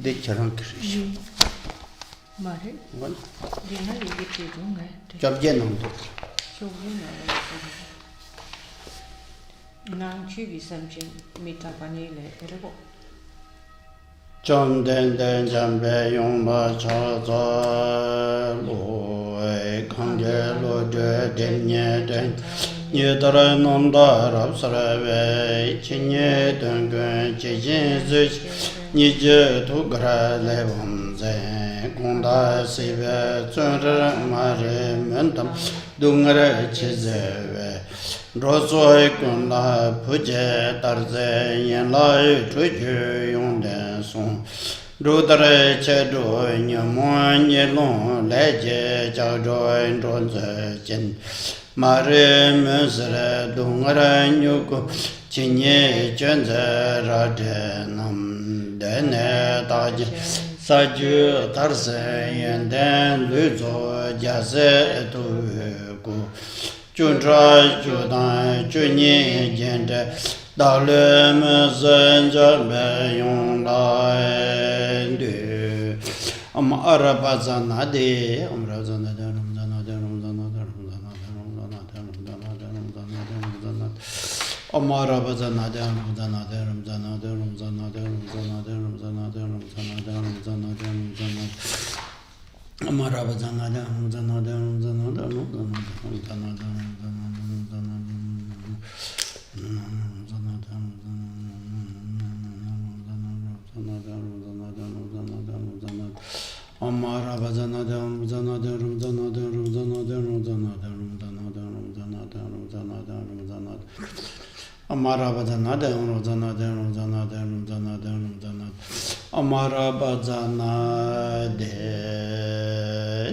de charan krish. Mare. What? Dina yiti dunga. Jobje namdo. Shobuna. Nang chibi samjin mita panile erebo. Chom den den jambe yongba cha za lo kange lo de den nye den nye dara nom da rab sara ve chi nye den guen chi jin zi nye je tu gra le bom ze gong da si ve zun re ma re men tam dung re chi ze ve ro zoi gun la pu je tar ze yen la yu chu ju yong den song ru dare che ru nyo mo nye long le je chao zhoi zhon ze jen ma re me se re dung re nyu ku chi nye chen ze ra de nam de ne da je sa ju tar se yen den lu zo ja se tu ku Chödrak Chödrak Chödrak Chödrak Dale me zenja me yong lai du Am arabazana de amrazana de ramzana de ramzana de ramzana de ramzana de ramzana de ramzana de ramzana Am arabazana de ramzana de ramzana de ramzana de ramzana de ramzana de ramzana de ramzana de ramzana Amara bazana da zana da zana da zana da Amara bazana da zana da zana da zana da zana da Amara bazana da zana da zana da zana da Amara bazana de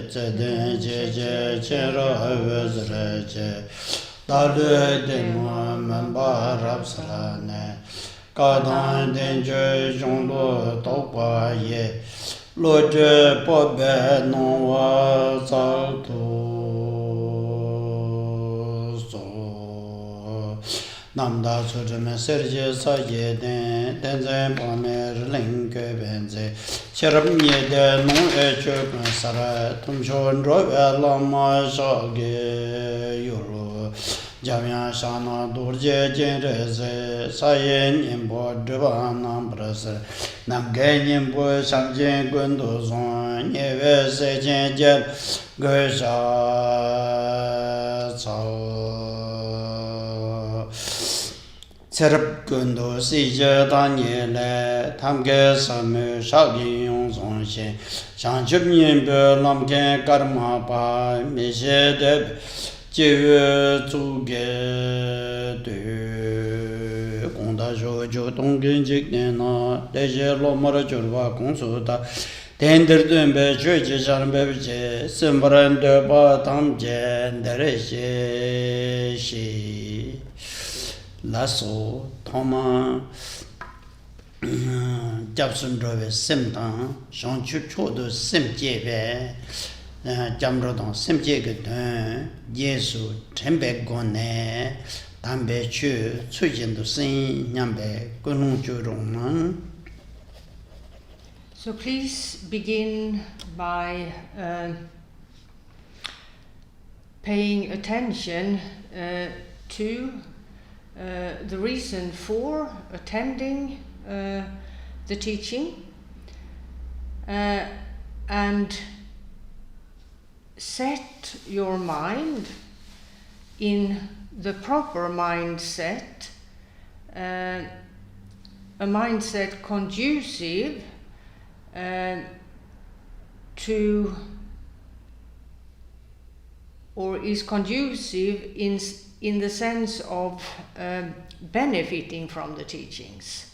Cheden je che ra vezre che Dale de mo man ba rab sra ne Ka dan den je jong lo to pa ye Lo je po be no wa sa to so Namda Sujame Serge Saye Den Denzen Pamer Ling Benze Cherab Nye De Non Chuk Sara Tumshon Robe Lama Shage Yuru Jamya Shana Durje Jenreze Saye Nyimbo Drivanam Brase Namge Nyimbo Samjen Gundo Zon Nyeve Sejen Jet Gesha Sao Serap Gundo Si Je Danye Le Tamge Samu Shagin Yong Song Shen Shang Chub Nyen Be Lam Ken Karma Pa Mi She De Jie Zu Ge De Gong Da Shu Ju Dong Gen Jik Ne Na De Je Lo Mara Churwa Gong Su Da Tender Dun Be Chue Je Shan Be Je Simbaran De Ba Tam Je Dere She She Lasso, Thomas, Jabson Drove Simtan, Jean Chucho de Simjeve, Jamrodon Simjegatan, Yesu, Tembe Gone, Tambe Chu, Tsujin to Sing, Yambe, Gunung Churong. So please begin by paying attention to the reason for attending the teaching and set your mind in the proper mindset, a mindset conducive to, or is conducive in the sense of benefiting from the teachings.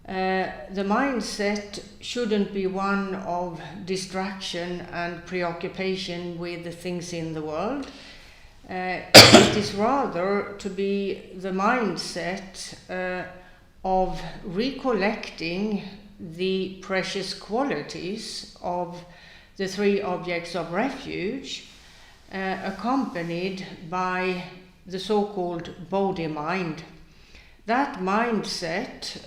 The mindset shouldn't be one of distraction and preoccupation with the things in the world. It is rather to be the mindset of recollecting the precious qualities of the three objects of refuge, accompanied by the so-called Bodhi mind. That mindset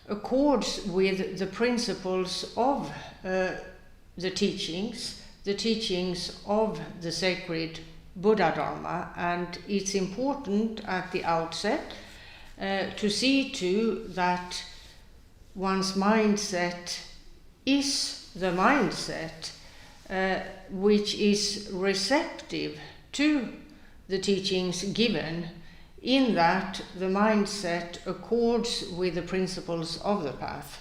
accords with the principles of the teachings of the sacred Buddha Dharma, and it's important at the outset to see to that one's mindset is the mindset which is receptive to the teachings given, in that the mindset accords with the principles of the path.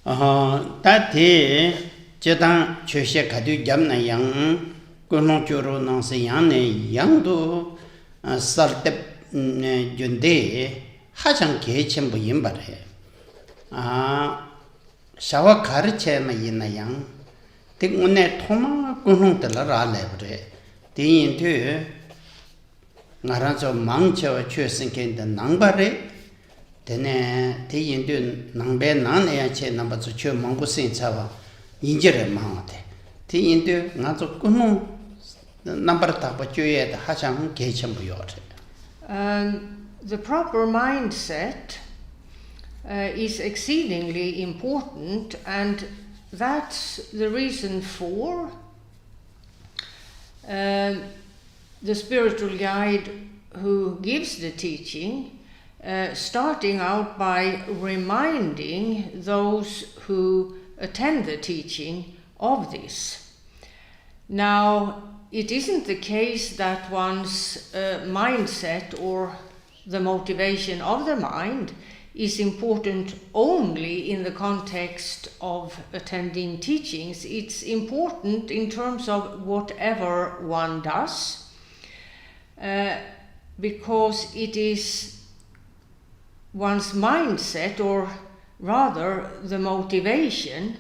Tati Chetan Choshe Kadu Jamna Yang Kono Choro Nansi Yang Yangdu Saltep Junde Hachang Ke Chembo Yimbare Shawa Kariche Ma Yina Yang Tik Une Thoma Kono Tela Ra Lebre Tin Tu Naranzo Mangcho Chosen Kenda Nangbare Tene te yindu nangbe nan ya che namba zu cho mangu sin chawa yinjire mangate te yindu nga zu kunu nambar takpa cho ye da hachang ge chenbu yore. The proper mindset is exceedingly important, and that's the reason for the spiritual guide who gives the teaching starting out by reminding those who attend the teaching of this. Now, it isn't the case that one's mindset or the motivation of the mind is important only in the context of attending teachings. It's important in terms of whatever one does, because it is one's mindset, or rather the motivation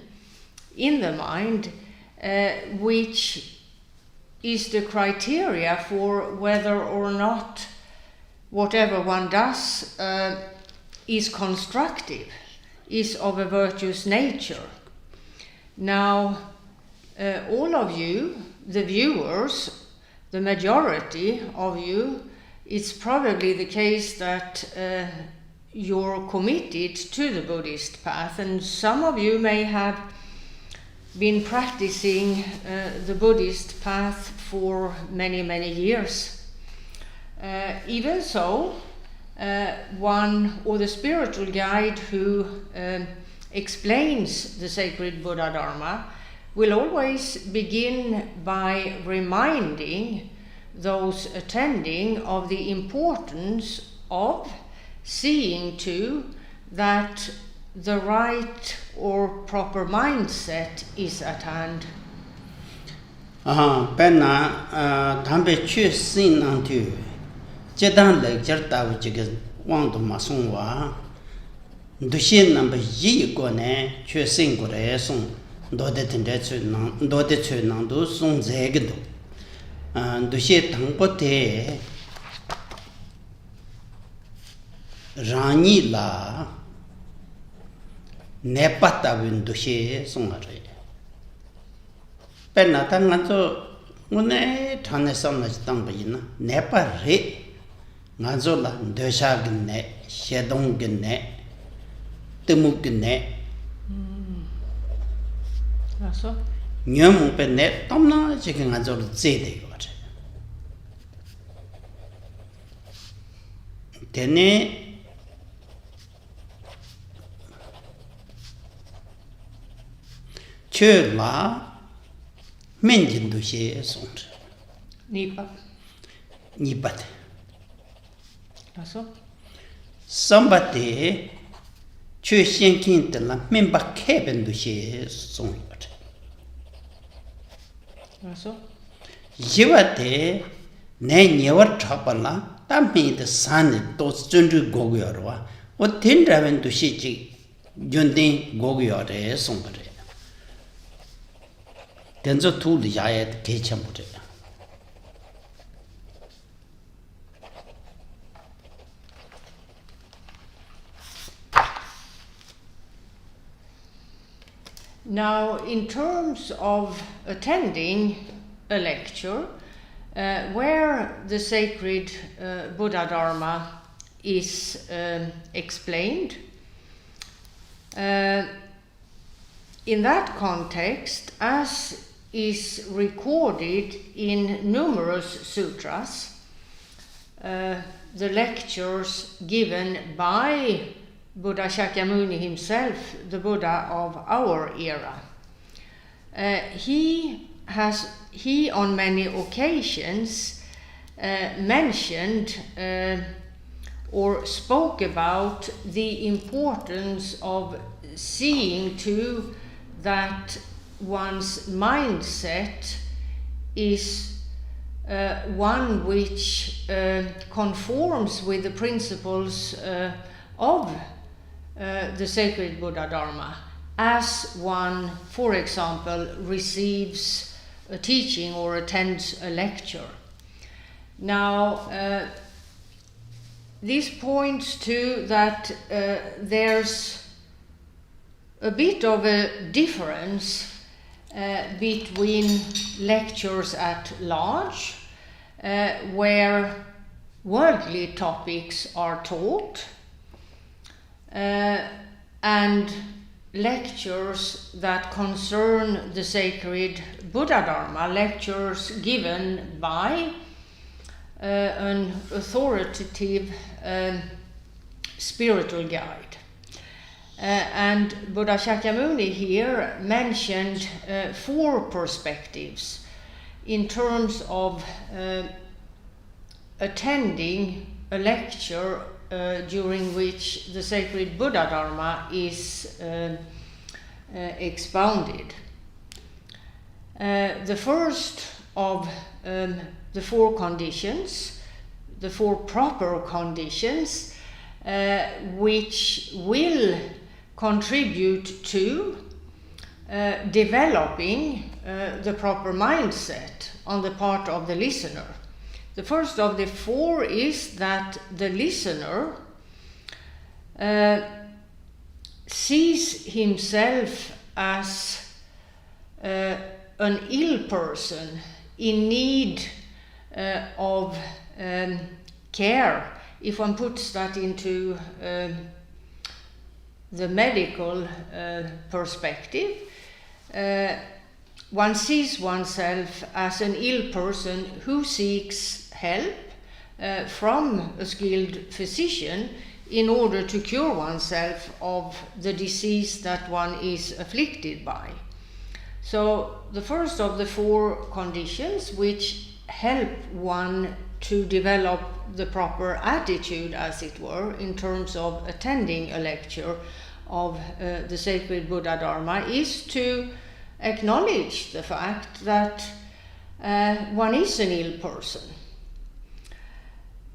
in the mind, which is the criteria for whether or not whatever one does is constructive, is of a virtuous nature. Now, all of you, the viewers, the majority of you, it's probably the case that you're committed to the Buddhist path, and some of you may have been practicing the Buddhist path for many, many years. Even so, one or the spiritual guide who explains the sacred Buddha Dharma will always begin by reminding those attending of the importance of seeing to that the right or proper mindset is at hand. Penna Tambe Chu Sin Antu Jedan lecture Tav Jig Wang to Masungwa Dushin number Yi Gone Chu Sin Gore Song Dode Chu Nandu Song Zegdo Dushi Tangpote Rani La Nepata Windushe Songare Penata Nazo Une Tanesam Tambayina Nepa Re Nazola Deshagne Shedongene Temugene So? Nyum Penet Tomna Chicken Azor Zede. Tene Chödrak Menjin Dushe Sont Nipat So? Somebody Chö Shenkin de la Memba Keben Dushe Sont So? Yivate Ne never Chapala Tampi the sun those Jundu Gogiorwa, what Tindraven to Shichi Jundin Gogiore Sombre. Tenzo to the Jayat Kechamute. Now, in terms of attending a lecture, where the sacred Buddha Dharma is explained, In that context, as is recorded in numerous sutras, the lectures given by Buddha Shakyamuni himself, the Buddha of our era, he on many occasions mentioned or spoke about the importance of seeing to that one's mindset is one which conforms with the principles of the sacred Buddha Dharma, as one, for example, receives a teaching or attends a lecture. Now, this points to that there's a bit of a difference between lectures at large, where worldly topics are taught, and lectures that concern the sacred Buddha Dharma, lectures given by an authoritative spiritual guide. And Buddha Shakyamuni here mentioned 4 perspectives in terms of attending a lecture during which the sacred Buddha Dharma is expounded. The first of the 4 conditions, the 4 proper conditions, which will contribute to developing the proper mindset on the part of the listener. The first of the 4 is that the listener sees himself as an ill person in need of care. If one puts that into the medical perspective, one sees oneself as an ill person who seeks help from a skilled physician in order to cure oneself of the disease that one is afflicted by. So the first of the 4 conditions which help one to develop the proper attitude, as it were, in terms of attending a lecture of the sacred Buddha Dharma, is to acknowledge the fact that one is an ill person.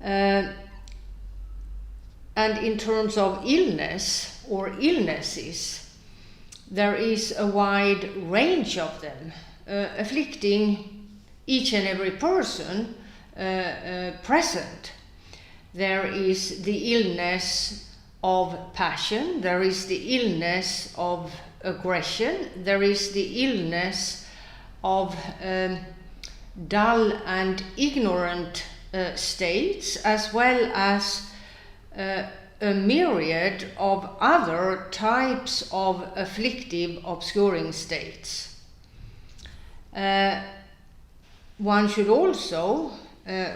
And in terms of illness or illnesses, there is a wide range of them, afflicting each and every person present. There is the illness of passion, there is the illness of aggression, there is the illness of dull and ignorant states, as well as a myriad of other types of afflictive, obscuring states. One should also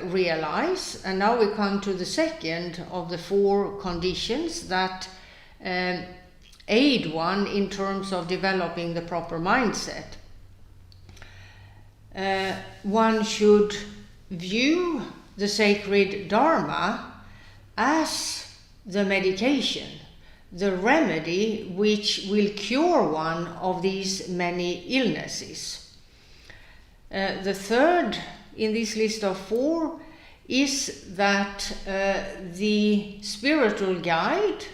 realize, and now we come to the second of the 4 conditions that aid one in terms of developing the proper mindset. One should view the sacred Dharma as the medication, the remedy which will cure one of these many illnesses. The third in this list of 4 is that the spiritual guide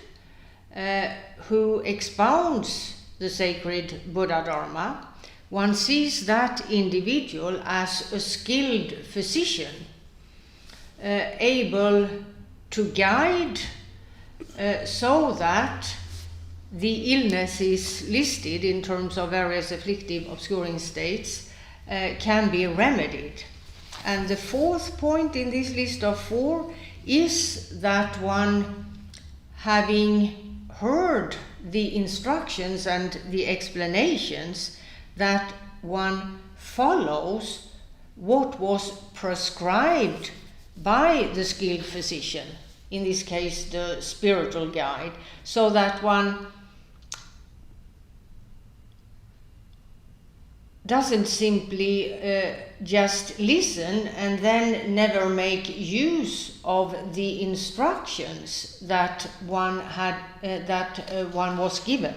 who expounds the sacred Buddha Dharma, one sees that individual as a skilled physician, able to guide so that the illnesses listed in terms of various afflictive, obscuring states can be remedied. And the 4th point in this list of 4 is that one, having heard the instructions and the explanations that one follows what was prescribed by the skilled physician, in this case the spiritual guide, so that one doesn't simply just listen and then never make use of the instructions that one had one was given.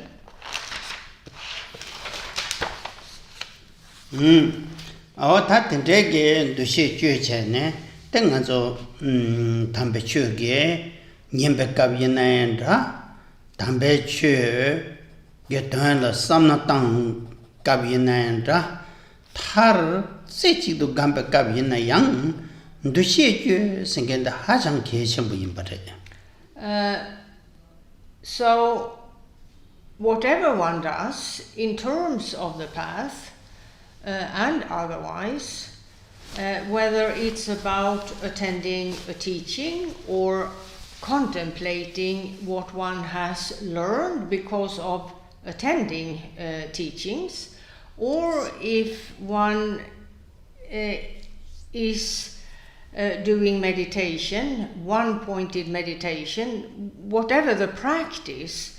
다 된대게 도시 주체네 등한서 담배 추게 님백갑이나인다 담배 추 게던라 삼나 땅 갑이나인다 타르 세치도 감백갑이나 양 도시 주 생긴다 하장 계신부인 바래. So whatever one does in terms of the path and otherwise, whether it's about attending a teaching or contemplating what one has learned because of attending teachings, or if one is doing meditation, one-pointed meditation, whatever the practice,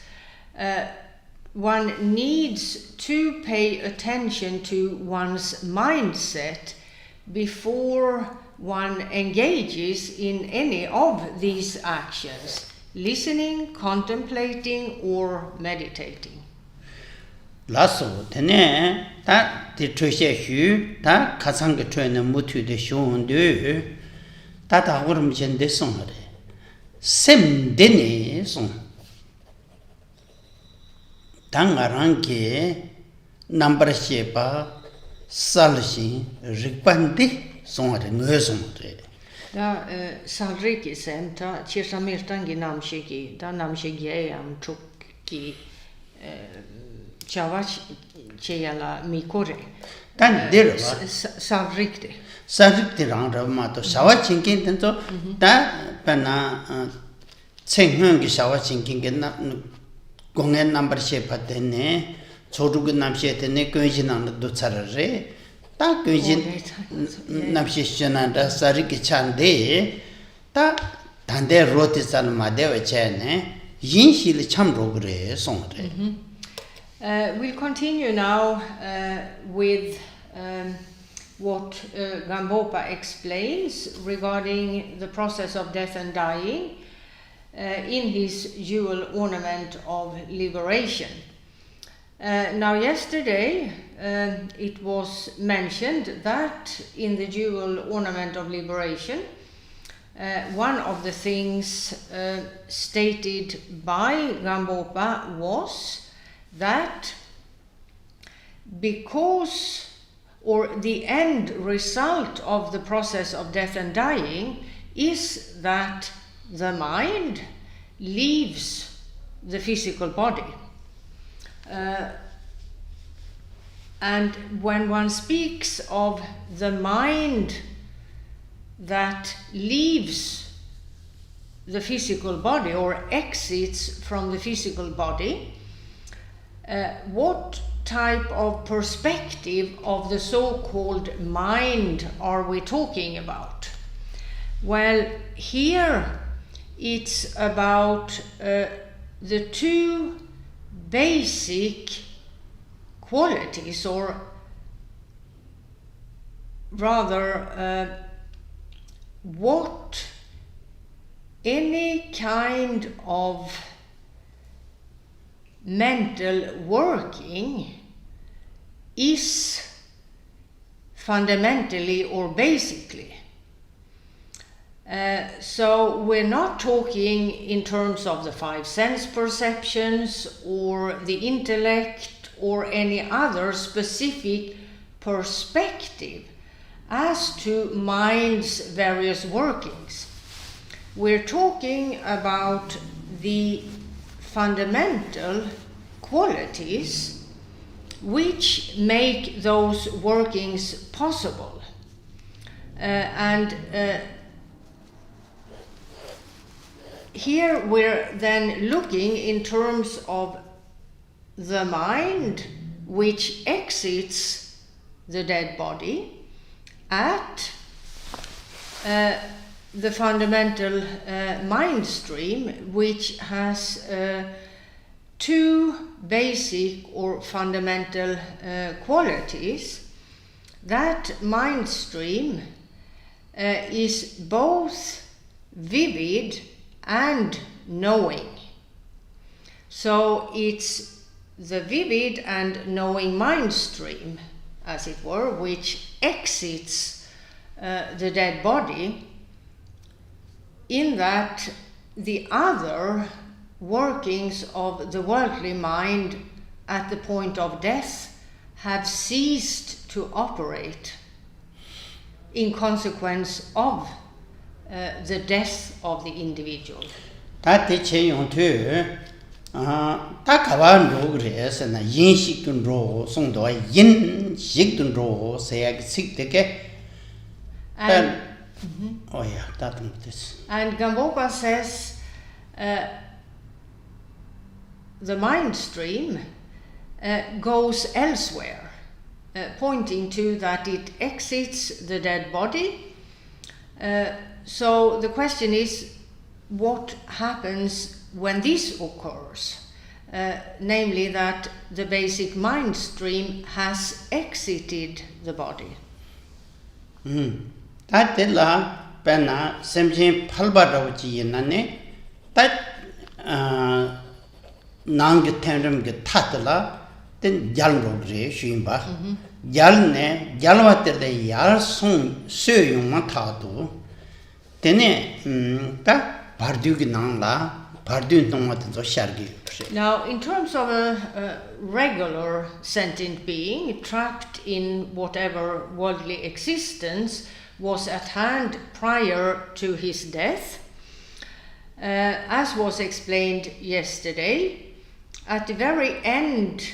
one needs to pay attention to one's mindset before one engages in any of these actions, listening, contemplating, or meditating. 라소 되네 다 디트셰슈 다 가상게 트는 무투데 쇼운데 다다 그럼 전데 송하래 셈데네 송 당가랑게 넘버셰바 살시 릭반데 송하래 뇌송하래 다 살리기셈 다 치사미르탄기 남시기 다 남시기에암 촉기 Chava cheyala mikore. Dan dirwa. Savrikte. Savrikte rangra mato shawa chinkin tento da pena chenhyong ki shawa chinkin ke na gongen number shepa tene chodu ke namshe tene könjin na do charare ta könjin namshe shana da sari ki chande ta dande roti san madewa chene yin shil cham rogre songre. We'll continue now with what Gampopa explains regarding the process of death and dying in his Jewel Ornament of Liberation. Now yesterday it was mentioned that in the Jewel Ornament of Liberation one of the things stated by Gampopa was that because, or the end result of the process of death and dying is that the mind leaves the physical body. And when one speaks of the mind that leaves the physical body or exits from the physical body, what type of perspective of the so-called mind are we talking about? Well, here it's about the two basic qualities, or rather what any kind of mental working is fundamentally or basically. So we're not talking in terms of the five sense perceptions or the intellect or any other specific perspective as to mind's various workings. We're talking about the fundamental qualities which make those workings possible. And here we're then looking in terms of the mind which exits the dead body at the fundamental mind stream, which has two basic or fundamental qualities. That mind stream is both vivid and knowing. So it's the vivid and knowing mind stream, as it were, which exits the dead body, in that the other workings of the worldly mind at the point of death have ceased to operate in consequence of the death of the individual. 다 대체 용투 다 가반로 그래서나 인식근로 송도 인식근로 세약 식되게 and and Gampopa says the mind stream goes elsewhere, pointing to that it exits the dead body. So the question is, what happens when this occurs? Namely that the basic mind stream has exited the body. 다들라 배나 샘진 팔바라고지 있나네 다 나게 텐름게 타들라 된 잘로 그래 쉬임바 잘네 잘와들데 야송 쇠용만 타도 되네 다 바르두기 나라 바르두인 동마든 저 샤르기. Now, in terms of a regular sentient being trapped in whatever worldly existence was at hand prior to his death, as was explained yesterday, at the very end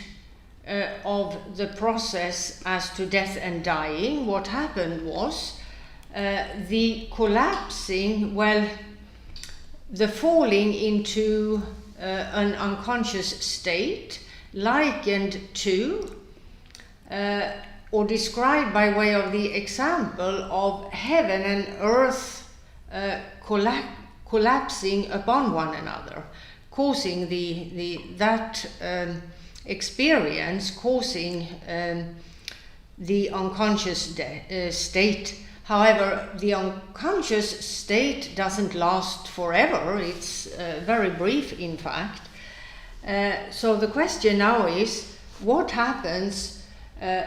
of the process as to death and dying, what happened was the collapsing, the falling into an unconscious state, likened to or described by way of the example of heaven and earth collapsing upon one another, causing that experience, causing the unconscious state. However, the unconscious state doesn't last forever. It's very brief, in fact. So the question now is, what happens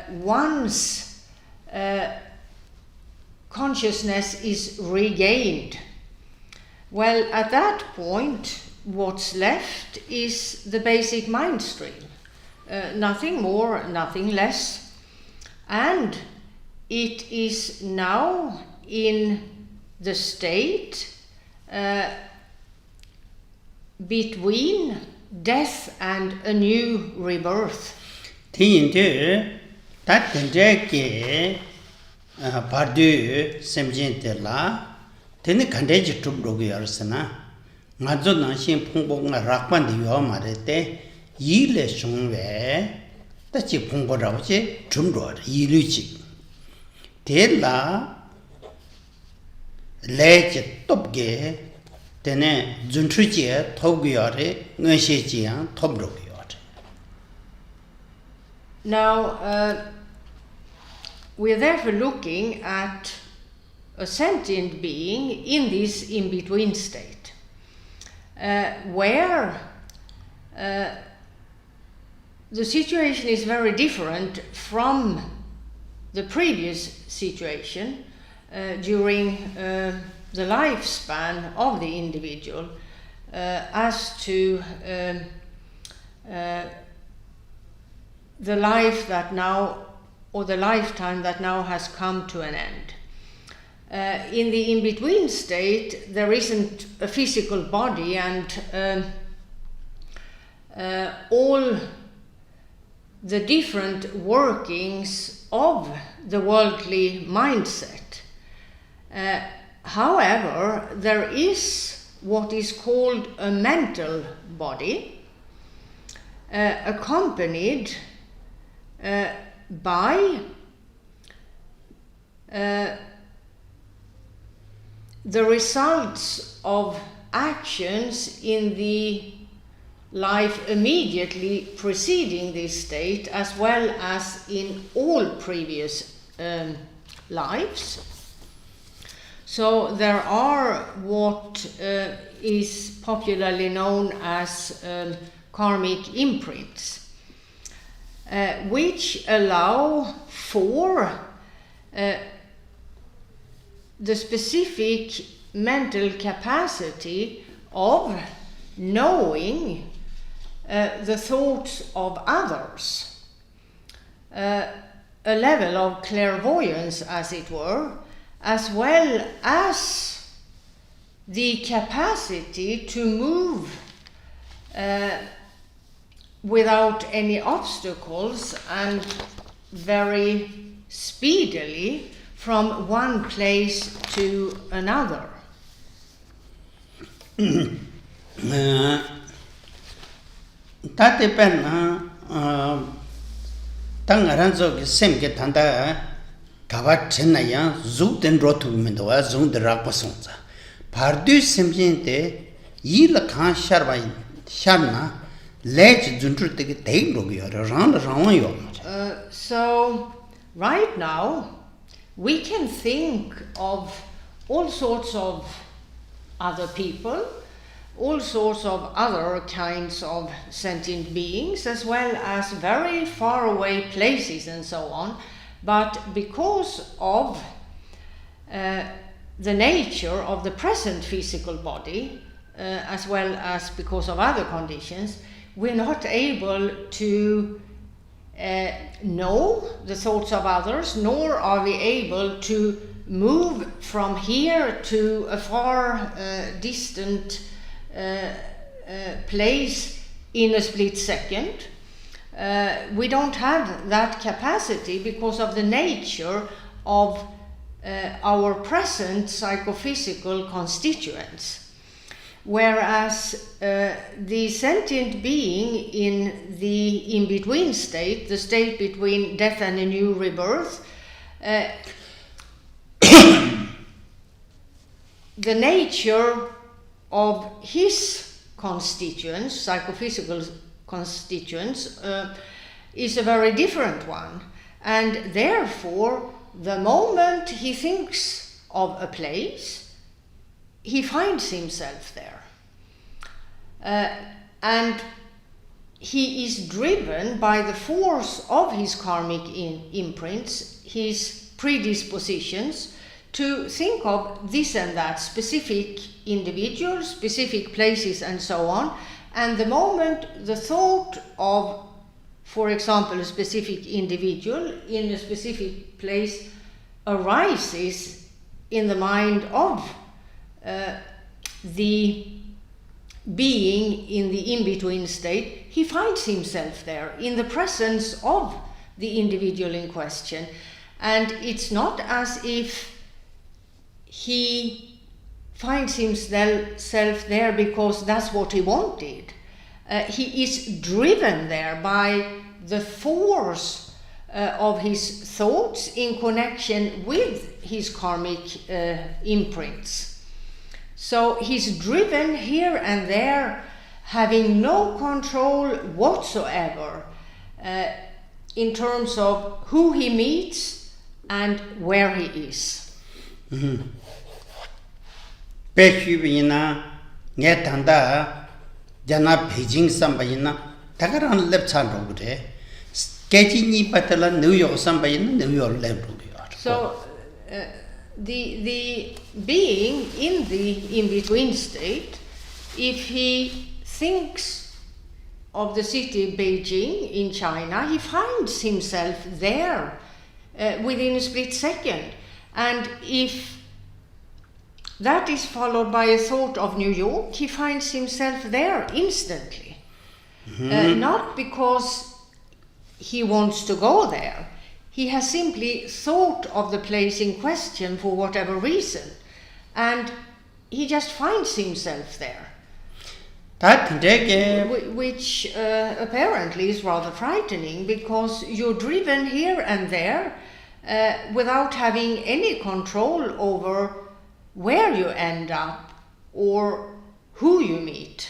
once consciousness is regained? Well, at that point, what's left is the basic mind stream. Nothing more, nothing less. And it is now in the state between death and a new rebirth. 티인데 다든제게 바드 셈진텔라 되는 간대지 좀 로기였으나 맞저 나신 풍복나 락반디 요 말했대 일레 중외 다치 풍보라고지 좀 로어 이르지 델라 레지 톱게 되네 준추지에 토기열에 응시지양 톱로기열. Now, we are therefore looking at a sentient being in this in-between state, where the situation is very different from the previous situation during the lifespan of the individual, as to the life that now, or the lifetime that now has come to an end. In the in-between state, there isn't a physical body, and all the different workings of the worldly mindset. However, there is what is called a mental body, accompanied by the results of actions in the life immediately preceding this state, as well as in all previous lives. So there are what is popularly known as karmic imprints, which allow for the specific mental capacity of knowing the thoughts of others, a level of clairvoyance, as it were, as well as the capacity to move without any obstacles and very speedily from one place to another. Tate pen tang ranzo ki sem ke tanda kawa chena yang zu den rotu mendo wa zung de rakpa songza pardu semjin te yi la khan sharba sharna lech zuntur te ke dei ro yo rang rang yo. So right now we can think of all sorts of other people, all sorts of other kinds of sentient beings, as well as very far away places and so on. But because of the nature of the present physical body, as well as because of other conditions, we're not able to know the thoughts of others, nor are we able to move from here to a far distant place in a split second. We don't have that capacity because of the nature of our present psychophysical constituents. Whereas the sentient being in the in-between state, the state between death and a new rebirth, the nature of his constituents, psychophysical constituents, is a very different one. And therefore, the moment he thinks of a place, he finds himself there. And he is driven by the force of his karmic imprints, his predispositions, to think of this and that, specific individuals, specific places, and so on. And the moment the thought of, for example, a specific individual in a specific place arises in the mind of the being in the in-between state, he finds himself there in the presence of the individual in question. And it's not as if he finds himself there because that's what he wanted. He is driven there by the force of his thoughts in connection with his karmic imprints. So he's driven here and there, having no control whatsoever in terms of who he meets and where he is. Peshubina, Netanda, Jana Beijing Sambayina, Takaran Lepsan Rogre, Sketchy Patala, New York Sambayina, New York Level. So the being in the in-between state, if he thinks of the city Beijing in China, he finds himself there within a split second. And if that is followed by a thought of New York, he finds himself there instantly. Not because he wants to go there. He has simply thought of the place in question for whatever reason, and he just finds himself there. which apparently is rather frightening, because you're driven here and there without having any control over where you end up or who you meet.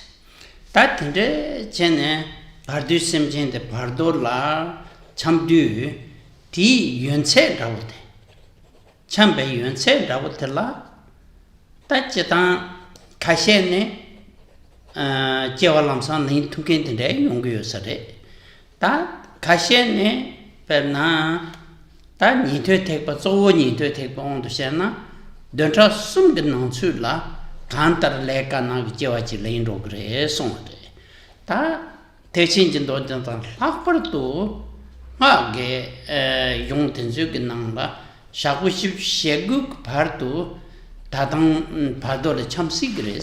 Jewel Ornament of Liberation. Ta Kashene Perna Ta need to take but so need to take on the Shana. Don't trust some good non sula, Cantar Leka Nag Jewachi Lane Rogre Sonde. Ta teaching in Dodon Lakpertu Hage Young Tenzugananga Shakuship Sheguk Partu Tadang Padole Cham Sigre.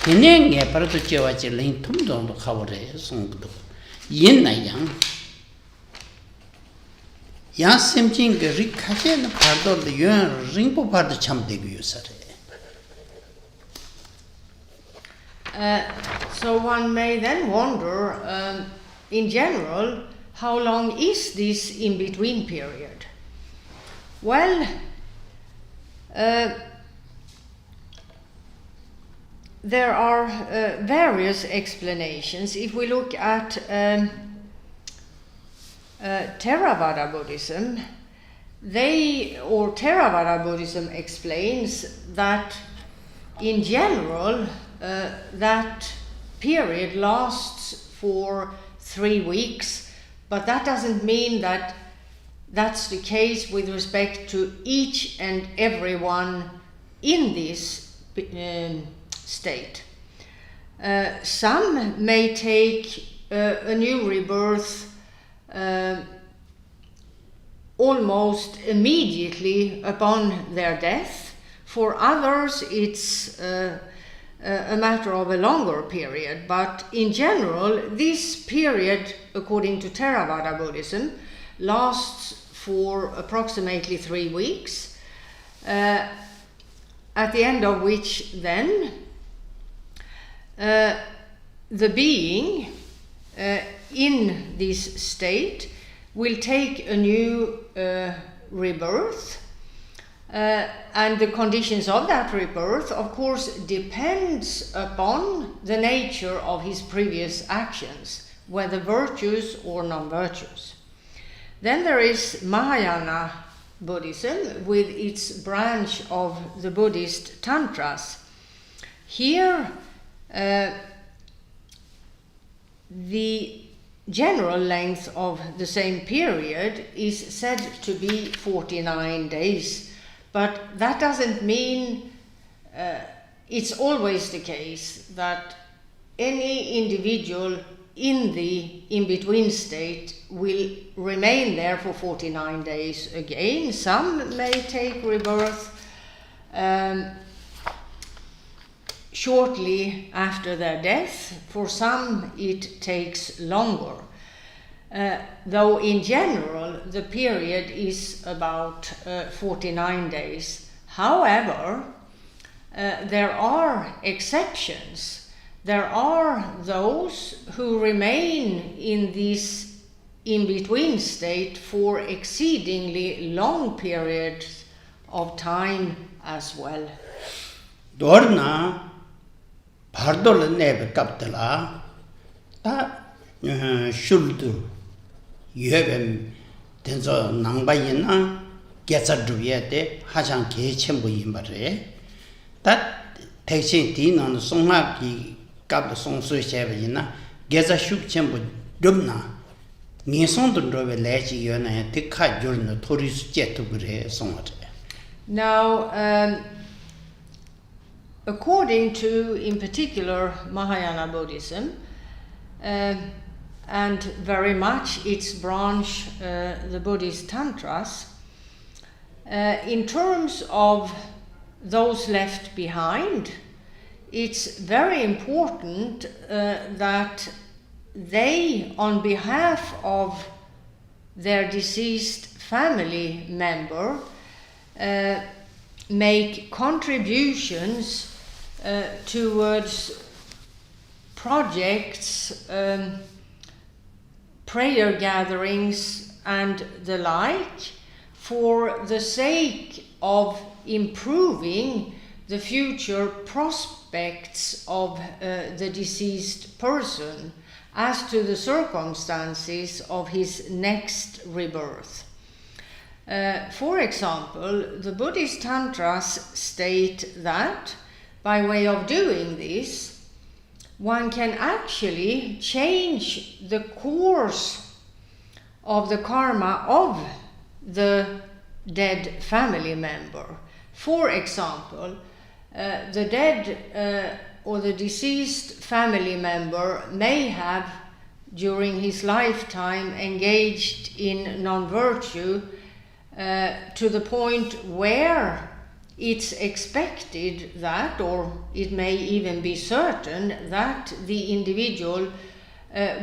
Tenenge parato chewache lin tumdo khavore songdo yin na yang ya semjing ge rikhache na pardo de yön ringpo pardo chamde gu yusare. So one may then wonder, in general, how long is this in-between period? Well, there are various explanations. If we look at Theravada Buddhism, Theravada Buddhism explains that in general that period lasts for 3 weeks, but that doesn't mean that that's the case with respect to each and everyone in this state. Some may take a new rebirth almost immediately upon their death. For others, it's a matter of a longer period, but in general, this period, according to Theravada Buddhism, lasts for approximately 3 weeks, at the end of which then the being in this state will take a new rebirth, and the conditions of that rebirth, of course, depends upon the nature of his previous actions, whether virtuous or non-virtuous. Then there is Mahayana Buddhism with its branch of the Buddhist Tantras. Here, the general length of the same period is said to be 49 days, but that doesn't mean it's always the case that any individual in the in-between state will remain there for 49 days again. Some may take rebirth shortly after their death. For some it takes longer, though in general the period is about 49 days. However, there are exceptions. There are those who remain in this in-between state for exceedingly long periods of time as well. Dorna Pardol nebe kaptala ta shuldu yebem tenzo nangbayina getsadruye hajan kechembo yimbare ta tekshin dinan songhaki 갑도 송수셔베이나 게자 슈크쳔부 dum나 니송도로베 레지요나 티카 줄노 토리스 제트 그래 송어데. Now, according to, in particular, Mahayana Buddhism, and very much its branch, the Buddhist Tantras, in terms of those left behind, it's very important that they, on behalf of their deceased family member, make contributions towards projects, prayer gatherings and the like for the sake of improving the future prospects of the deceased person as to the circumstances of his next rebirth. For example, the Buddhist Tantras state that by way of doing this, one can actually change the course of the karma of the dead family member. For example, the dead or the deceased family member may have, during his lifetime, engaged in non-virtue to the point where it's expected that, or it may even be certain, that the individual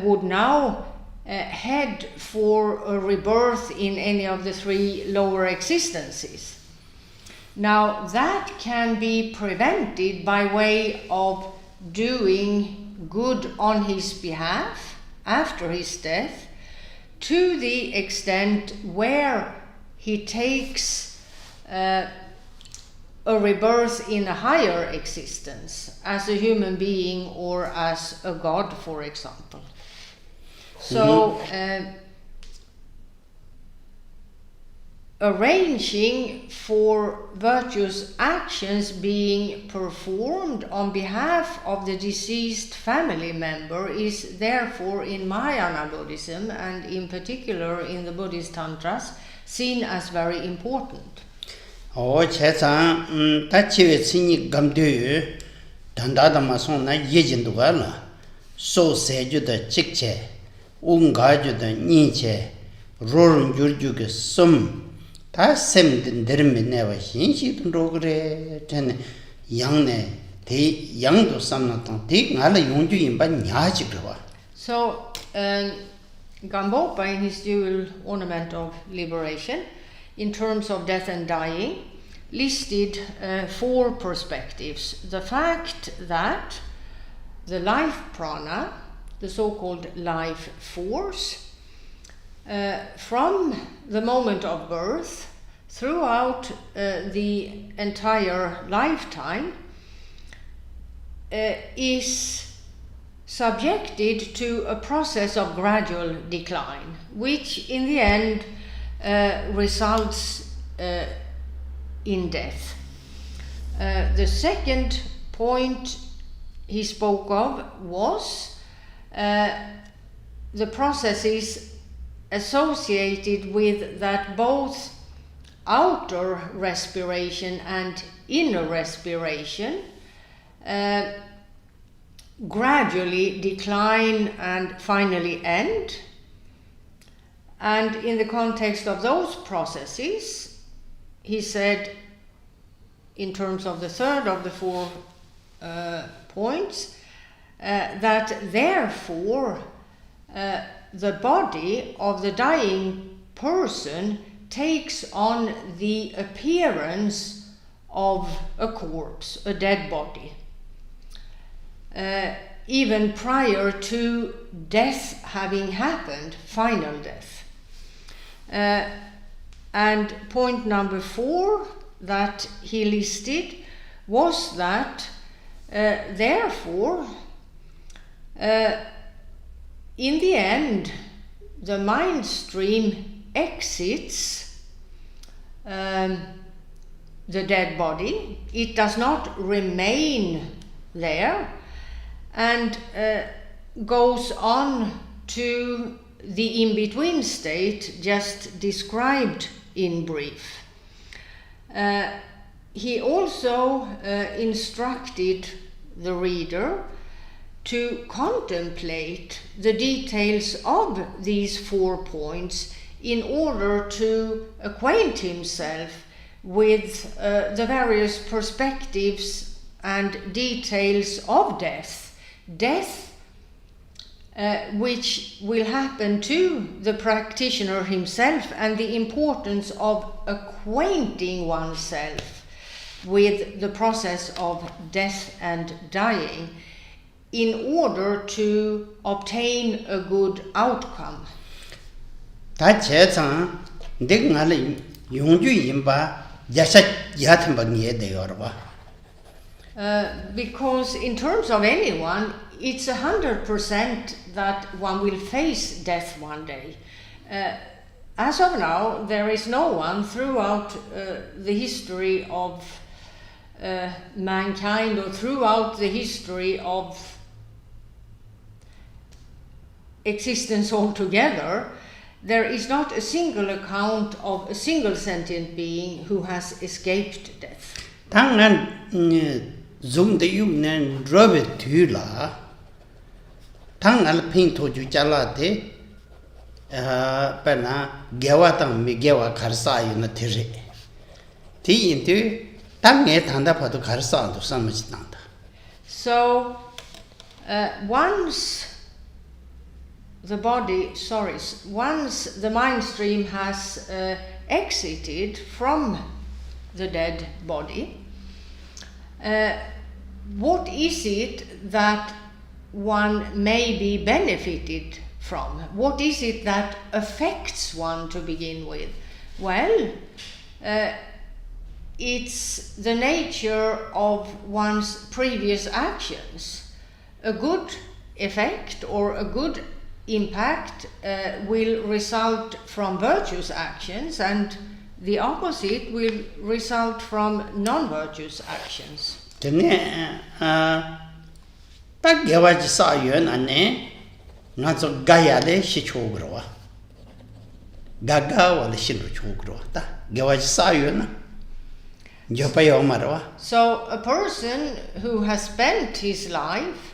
would now head for a rebirth in any of the three lower existences. Now, that can be prevented by way of doing good on his behalf after his death, to the extent where he takes a rebirth in a higher existence, as a human being or as a god, for example. So, arranging for virtuous actions being performed on behalf of the deceased family member is therefore, in Mahayana Buddhism, and in particular in the Buddhist Tantras, seen as very important. 다치에 신이 감되어 단다다마송나 예진도가라 소세주의 직체 운가주의 니체 로른줄주의 숨다 샘든 데르메네와 신시든로 그래 전에 양내 대 양도 삼나통 대 나라 용주인바 냐지 그와. So Gampopa, in his Jewel Ornament of Liberation, in terms of death and dying, listed 4 perspectives. The fact that the life prana, the so-called life force, from the moment of birth throughout the entire lifetime is subjected to a process of gradual decline, which in the end results in death. The second point he spoke of was the processes associated with that both outer respiration and inner respiration gradually decline and finally end. And in the context of those processes, he said, in terms of the third of the 4 points, that therefore the body of the dying person takes on the appearance of a corpse, a dead body, even prior to death having happened, final death. And point number 4 that he listed was that therefore in the end the mind stream exits the dead body. It does not remain there and goes on to the in-between state just described in brief. He also instructed the reader to contemplate the details of these 4 points in order to acquaint himself with the various perspectives and details of death. Death which will happen to the practitioner himself, and the importance of acquainting oneself with the process of death and dying in order to obtain a good outcome. 다 제상 내가 용주 임바 야사 야탄 방에 되어라 봐. Because in terms of anyone, it's 100% that one will face death one day. As of now, there is no one throughout the history of mankind or throughout the history of existence altogether, there is not a single account of a single sentient being who has escaped death. 당난 좀더 유는 로베 뒤라 당알 핑토주 잘라데 페나 개와당 미개와 가르사이나 테레 티인데 당에 단답하도 가르사도 삼으시난다. So once the mind stream has exited from the dead body, what is it that one may be benefited from? What is it that affects one to begin with? Well, it's the nature of one's previous actions. A good effect or a good impact will result from virtuous actions, and the opposite will result from non-virtuous actions. Tene 딱 개와지 사연 안에 나서 가야데 시초그러와 가가와데 신로 초그러와 개와지 사연 저파요 말와. So a person who has spent his life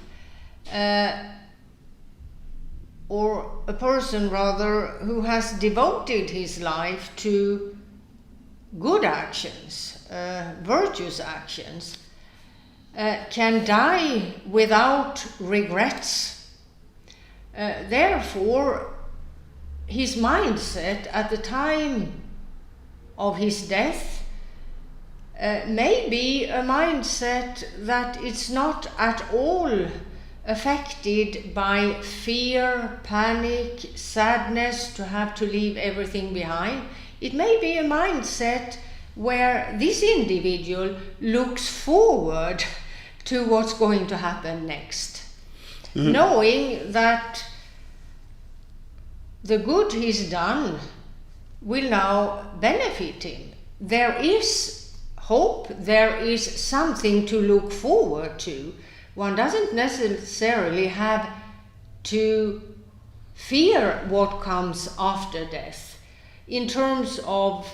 or a person rather who has devoted his life to good actions, virtuous actions, can die without regrets. Therefore, his mindset at the time of his death may be a mindset that it's not at all affected by fear, panic, sadness to have to leave everything behind. It may be a mindset where this individual looks forward to what's going to happen next, knowing that the good he's done will now benefit him. There is hope, there is something to look forward to. One doesn't necessarily have to fear what comes after death. In terms of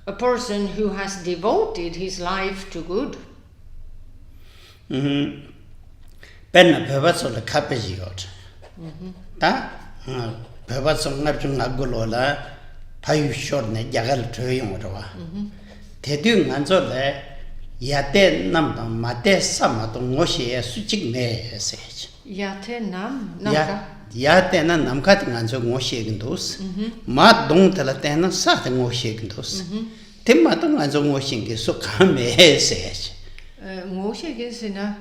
a person who has devoted his life to good. Penna pevasola kapejiyot. Ta pevasom napjung agulola payu shorne jagal troyongorwa. Tedu nganzole yate namda mate samato ngoshe suchigme sej. Yate namka. Yate na namkat nganzo ngoshe gindos. Ma dongtala tena sat ngoshe gindos. Temma to nganzo ngoshe ge so kame sej. Ngoshe ge sina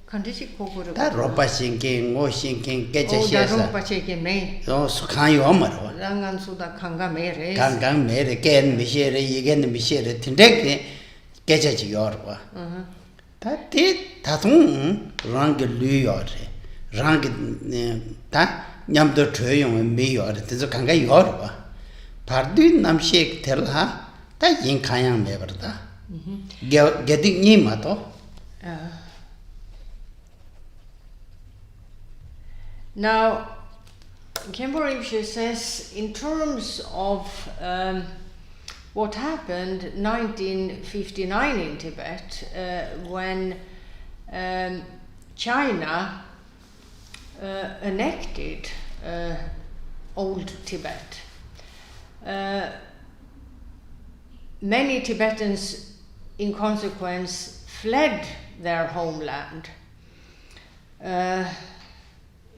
kandishi kokoro. Ta ropa shinke ngoshe ge geje shesa. Da ropa cheke me. So khanyo amaro. Rangan suda kanga mere. Kanga mere ken mishere yegen mishere tindek geje yorwa. Ta ti tatung rang luyore. Rang ta nyamdo troyong me yore tezo kanga yorwa. Pardu namshek telha ta yin kayang me barda. Gedik ni mato. Now, Khenpo Rinpoche says, in terms of what happened 1959 in Tibet, when China annexed old Tibet, many Tibetans, in consequence, fled their homeland.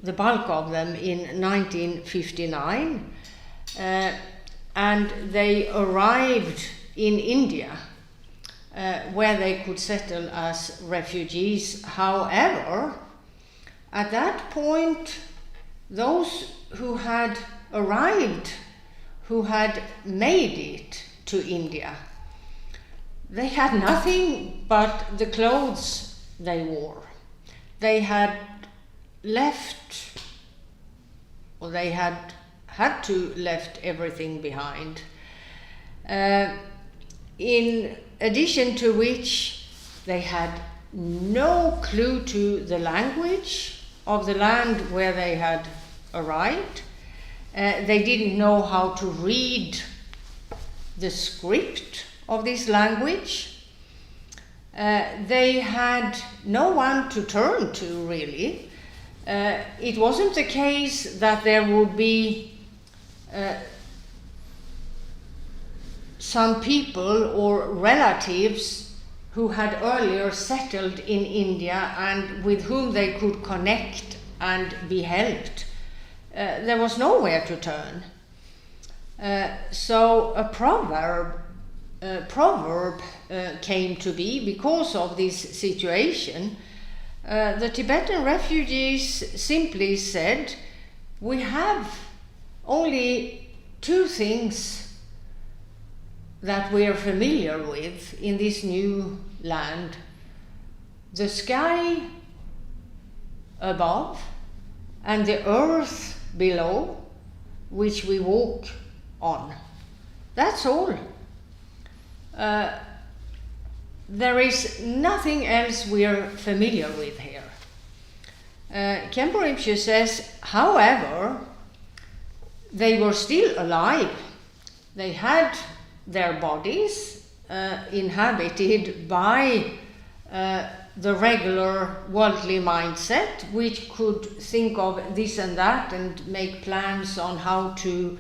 The bulk of them in 1959, and they arrived in India, where they could settle as refugees. However, At that point, those who had arrived, who had made it to India, they had nothing but the clothes they wore. They had left, or they had to left everything behind. In addition to which, they had no clue to the language of the land where they had arrived. They didn't know how to read the script of this language. They had no one to turn to, really. It wasn't the case that there would be some people or relatives who had earlier settled in India and with whom they could connect and be helped. There was nowhere to turn. So a proverb came to be because of this situation. The Tibetan refugees simply said, we have only two things that we are familiar with in this new land: the sky above and the earth below, which we walk on. That's all. There is nothing else we are familiar with here. Khenpo Rinpoche says, however, they were still alive. They had their bodies inhabited by the regular worldly mindset, which could think of this and that and make plans on how to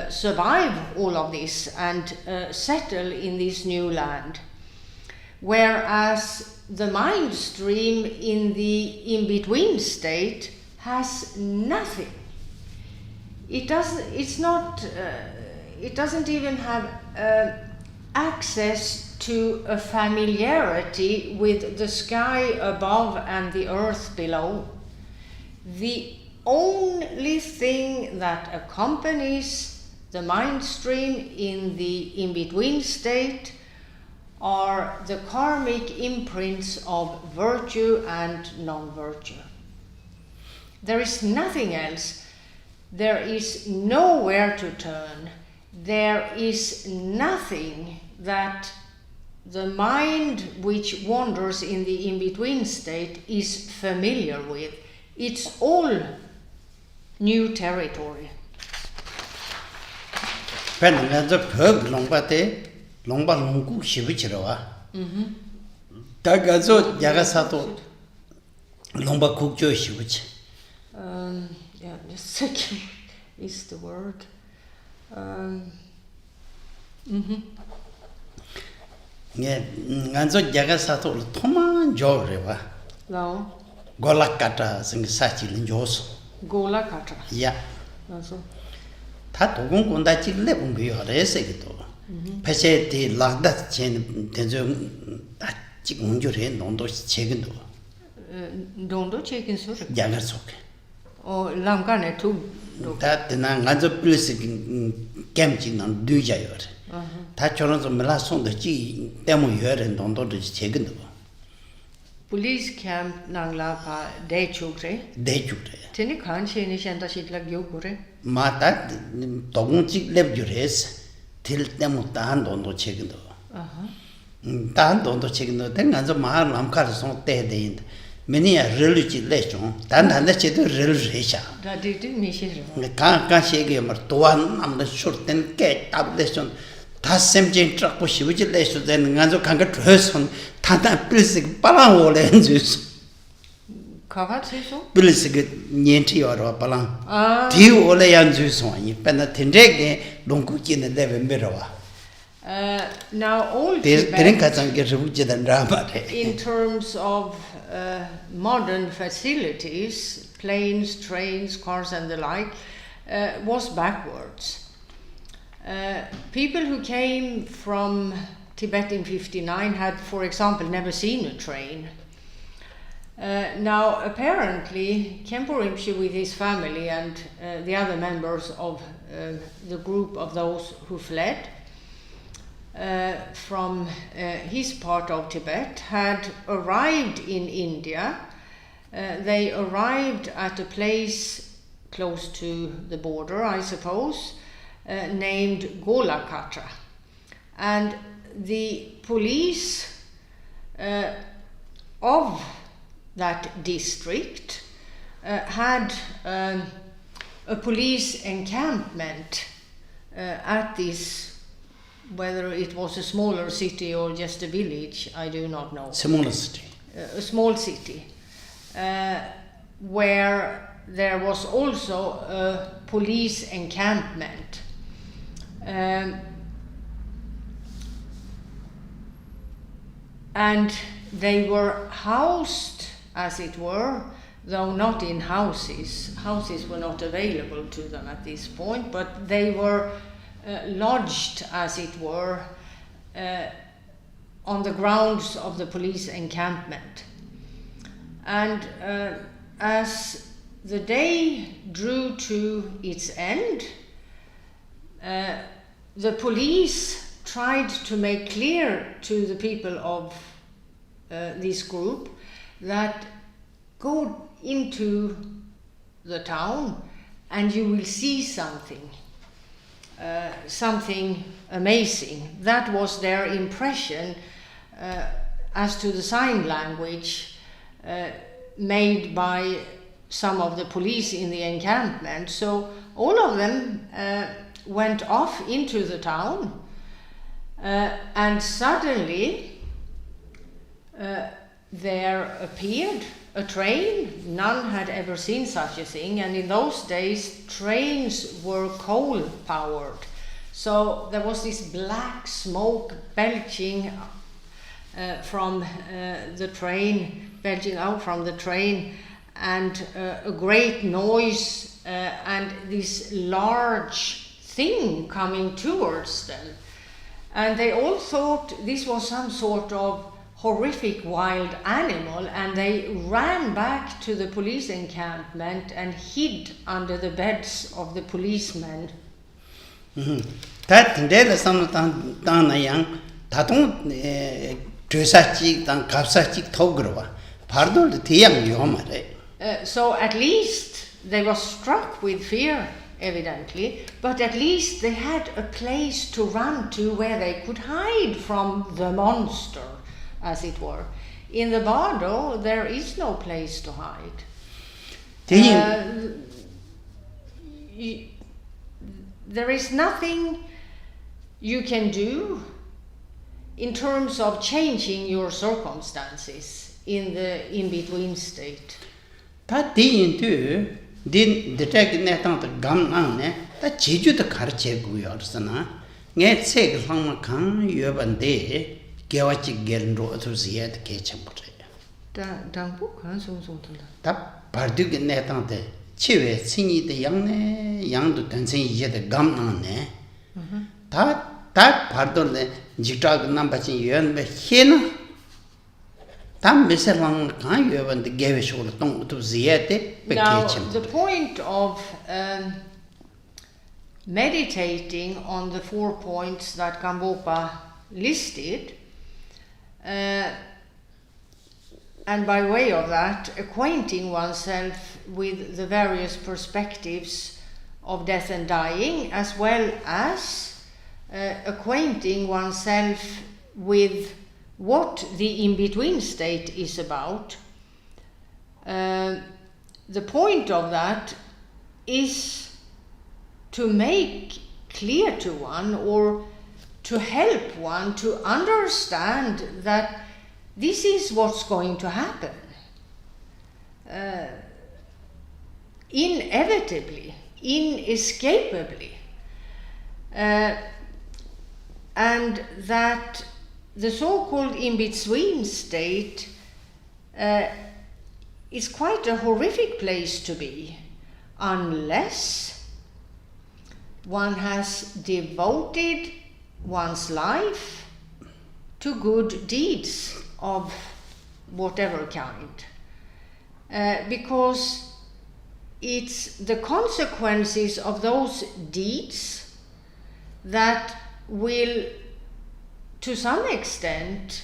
survive all of this and settle in this new land. Whereas the mind stream in the in-between state has nothing. It doesn't even have access to a familiarity with the sky above and the earth below. The only thing that accompanies the mind stream in the in-between state are the karmic imprints of virtue and non-virtue. There is nothing else. There is nowhere to turn. There is nothing that the mind which wanders in the in-between state is familiar with. It's all new territory. Longpa longku shibuchirawa. Tagazo Yagasato Longpa Kukjo shibuchi. Yeah, just a second is the word. Yeah, Ganzo Yagasato Toman Jorewa. No. Golakata sing Sachi Linjos. Golakata. Yeah. Also. Tatogun Kundachi Lebungi or Esegito. Pese di Lagda Chen Tenzo Chikunjure, Nondo Chegendo. Dondo chicken soup. Yagasok. Or Langane too. That the Nangazo Pulisic Gamchin on Dujayor. Tachoran's Melason the G, Demo Yer and Dondo Chegendo. Police camp Nanglapa De Chukre. De Chukre. Tinikan Chinish and the shit like Yokure. Mata Togunchik left your race. Till them down on the chicken. Down on the chicken, then as a man, I'm cut on dead. Many a religious lesson, then let's do religion. That didn't miss it. Can't shake him or to one, I'm the short and get up lesson. Tas same chain truck was which lesson, then Ganzo can get person, Tata Pilsic Palang lenses. Covered so? Pilsic Nienti or Palang. Tiu Olean Zuson, Penatindeg, Longukin and Devin Mirror. Now all in terms of modern facilities, planes, trains, cars and the like, was backwards. People who came from Tibet in '59 had, for example, never seen a train. Now, apparently, Khenpo Rinpoche with his family and the other members of the group of those who fled from his part of Tibet had arrived in India. They arrived at a place close to the border, I suppose, named Golakatra. And the police of that district had a police encampment at this, whether it was a smaller city or just a village, I do not know. Smaller city. A small city, where there was also a police encampment. And they were housed, as it were, though not in houses. Houses were not available to them at this point, but they were lodged, as it were, on the grounds of the police encampment. And as the day drew to its end, the police tried to make clear to the people of this group that go into the town and you will see something, something amazing. That was their impression as to the sign language made by some of the police in the encampment. So all of them went off into the town, and suddenly there appeared a train. None had ever seen such a thing, and in those days trains were coal powered. So there was this black smoke belching from the train, belching out from the train, and a great noise and this large thing coming towards them. And they all thought this was some sort of horrific wild animal, and they ran back to the police encampment and hid under the beds of the policemen. That there is some dana yang tatung dressachik dan kapsachik togrova. Pardon the tiang yomare. So at least they were struck with fear, evidently, but at least they had a place to run to where they could hide from the monster, as it were. In the bardo, there is no place to hide. There is nothing you can do in terms of changing your circumstances in the in-between state. That the detect netant gamne, that Jeju the Karche Guyarsana, get sick from a can you have a day, Gawachi Gelro to see at Ketchumbre. That particular netante, Chive, Sini the young to Tansin yet the gamne. That pardon the Jitag number in Yuan Hena. Now, the point of meditating on the 4 points that Gampopa listed, and by way of that, acquainting oneself with the various perspectives of death and dying, as well as acquainting oneself with what the in-between state is about. The point of that is to make clear to one, or to help one to understand that this is what's going to happen. Inevitably, inescapably. And that the so-called in-between state is quite a horrific place to be, unless one has devoted one's life to good deeds of whatever kind. because it's the consequences of those deeds that will, to some extent,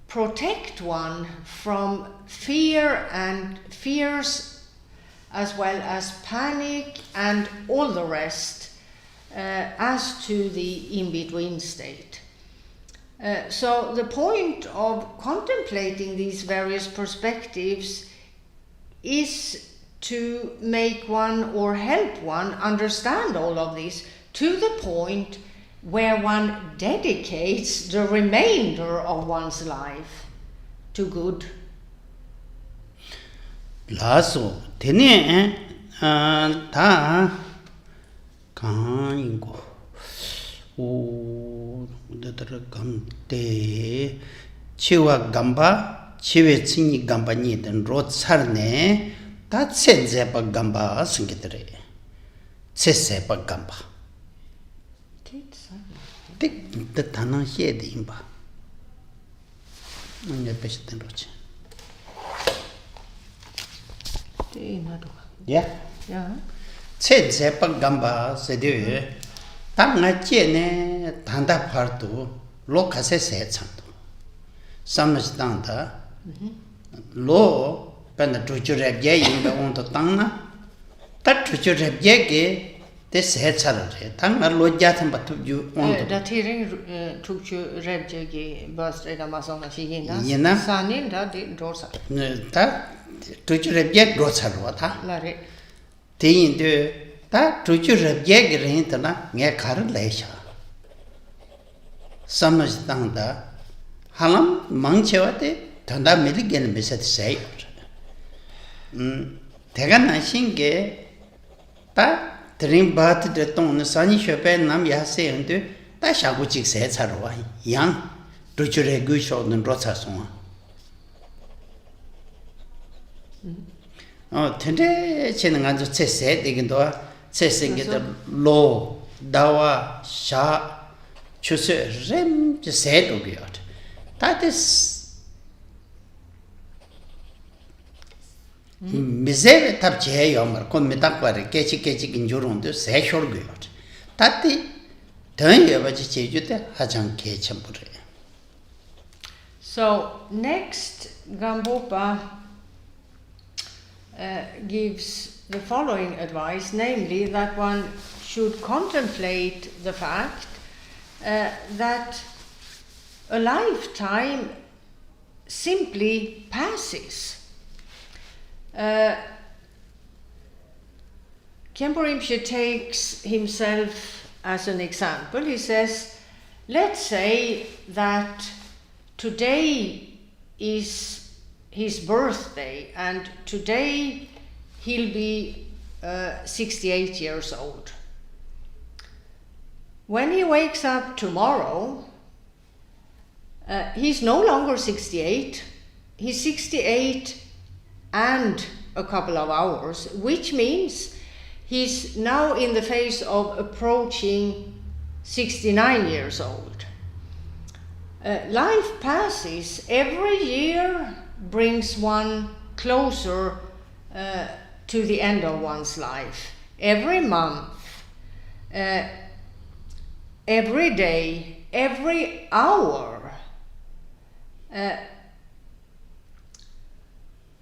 protect one from fear and fears, as well as panic and all the rest, as to the in-between state. So the point of contemplating these various perspectives is to make one or help one understand all of this to the point where one dedicates the remainder of one's life to good. Laso, tene, ta, kango, gamte, chiwa gamba, chiwe chini gamba ni den rotsarne, ta tsenzepa gamba singedre, tsesepa gamba. Tik the Tana here the imba. Only patient and roach. Yeah? Yeah. Said Zepa Gamba, said you. Tanga Chene, Tanda Partu, Locase said Santo. Some is Tanda. Low, Penatructure Jay in the on the Tanga. That Tructure Jay. This head salary. Tanga Lojatan but you on that hearing took you red jaggy burst in Amazon Shigina. Yena Sanin that did Dorsa. That took you reject Rosalwata. Larry. Teen do that took you reject Rintana, near current leisure. Summers down there. Halam, Manchewate, Tanda Milligan Misset say. Tegana Shinge, that. Tring bat the tone, sunny chopin, nam yase and do that shaguchik says her way. Young, do you regulate and rotasson? Oh, today, Chenangan said, they can do a sessing it low, dawa, sha, choose rem, just said, oh, that is. Misere tabje yomar kon metakware kechi in jurundu sexual good. Tati turn you about chejute hajang kechambure. So next Gampopa gives the following advice, namely that one should contemplate the fact that a lifetime simply passes. Khenpo Rinpoche takes himself as an example. He says, let's say that today is his birthday and today he'll be 68 years old. When he wakes up tomorrow, he's no longer 68, he's 68 and a couple of hours, which means he's now in the phase of approaching 69 years old. Life passes. Every year brings one closer to the end of one's life. Every month, every day, every hour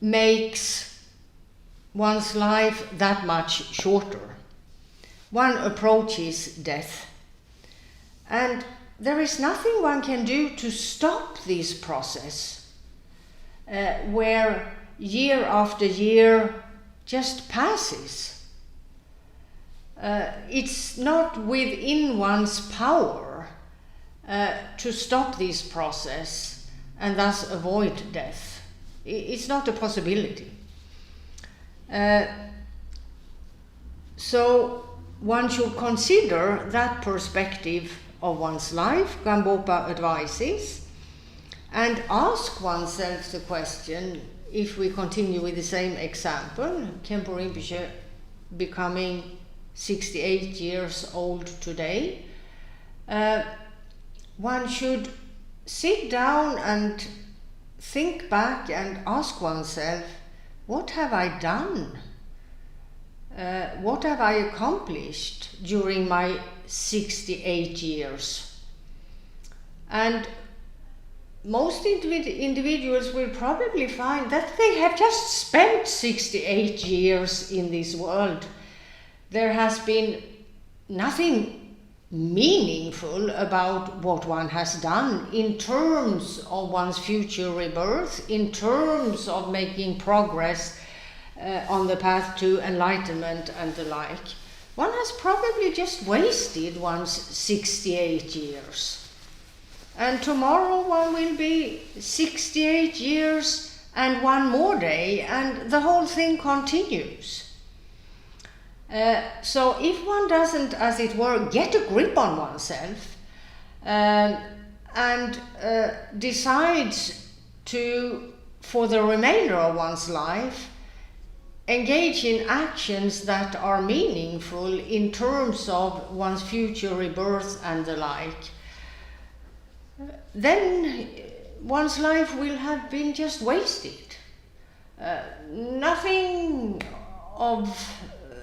makes one's life that much shorter. One approaches death. And there is nothing one can do to stop this process, where year after year just passes. It's not within one's power to stop this process and thus avoid death. It's not a possibility. So one should consider that perspective of one's life, Gampopa advises, and ask oneself the question, if we continue with the same example, Khenpo Rinpoche becoming 68 years old today, one should sit down and think back and ask oneself, what have I done? What have I accomplished during my 68 years? And most individuals will probably find that they have just spent 68 years in this world. There has been nothing meaningful about what one has done in terms of one's future rebirth, in terms of making progress on the path to enlightenment and the like. One has probably just wasted one's 68 years. And tomorrow one will be 68 years and one more day, and the whole thing continues. So if one doesn't, as it were, get a grip on oneself and decides to, for the remainder of one's life, engage in actions that are meaningful in terms of one's future rebirth and the like, then one's life will have been just wasted. Nothing of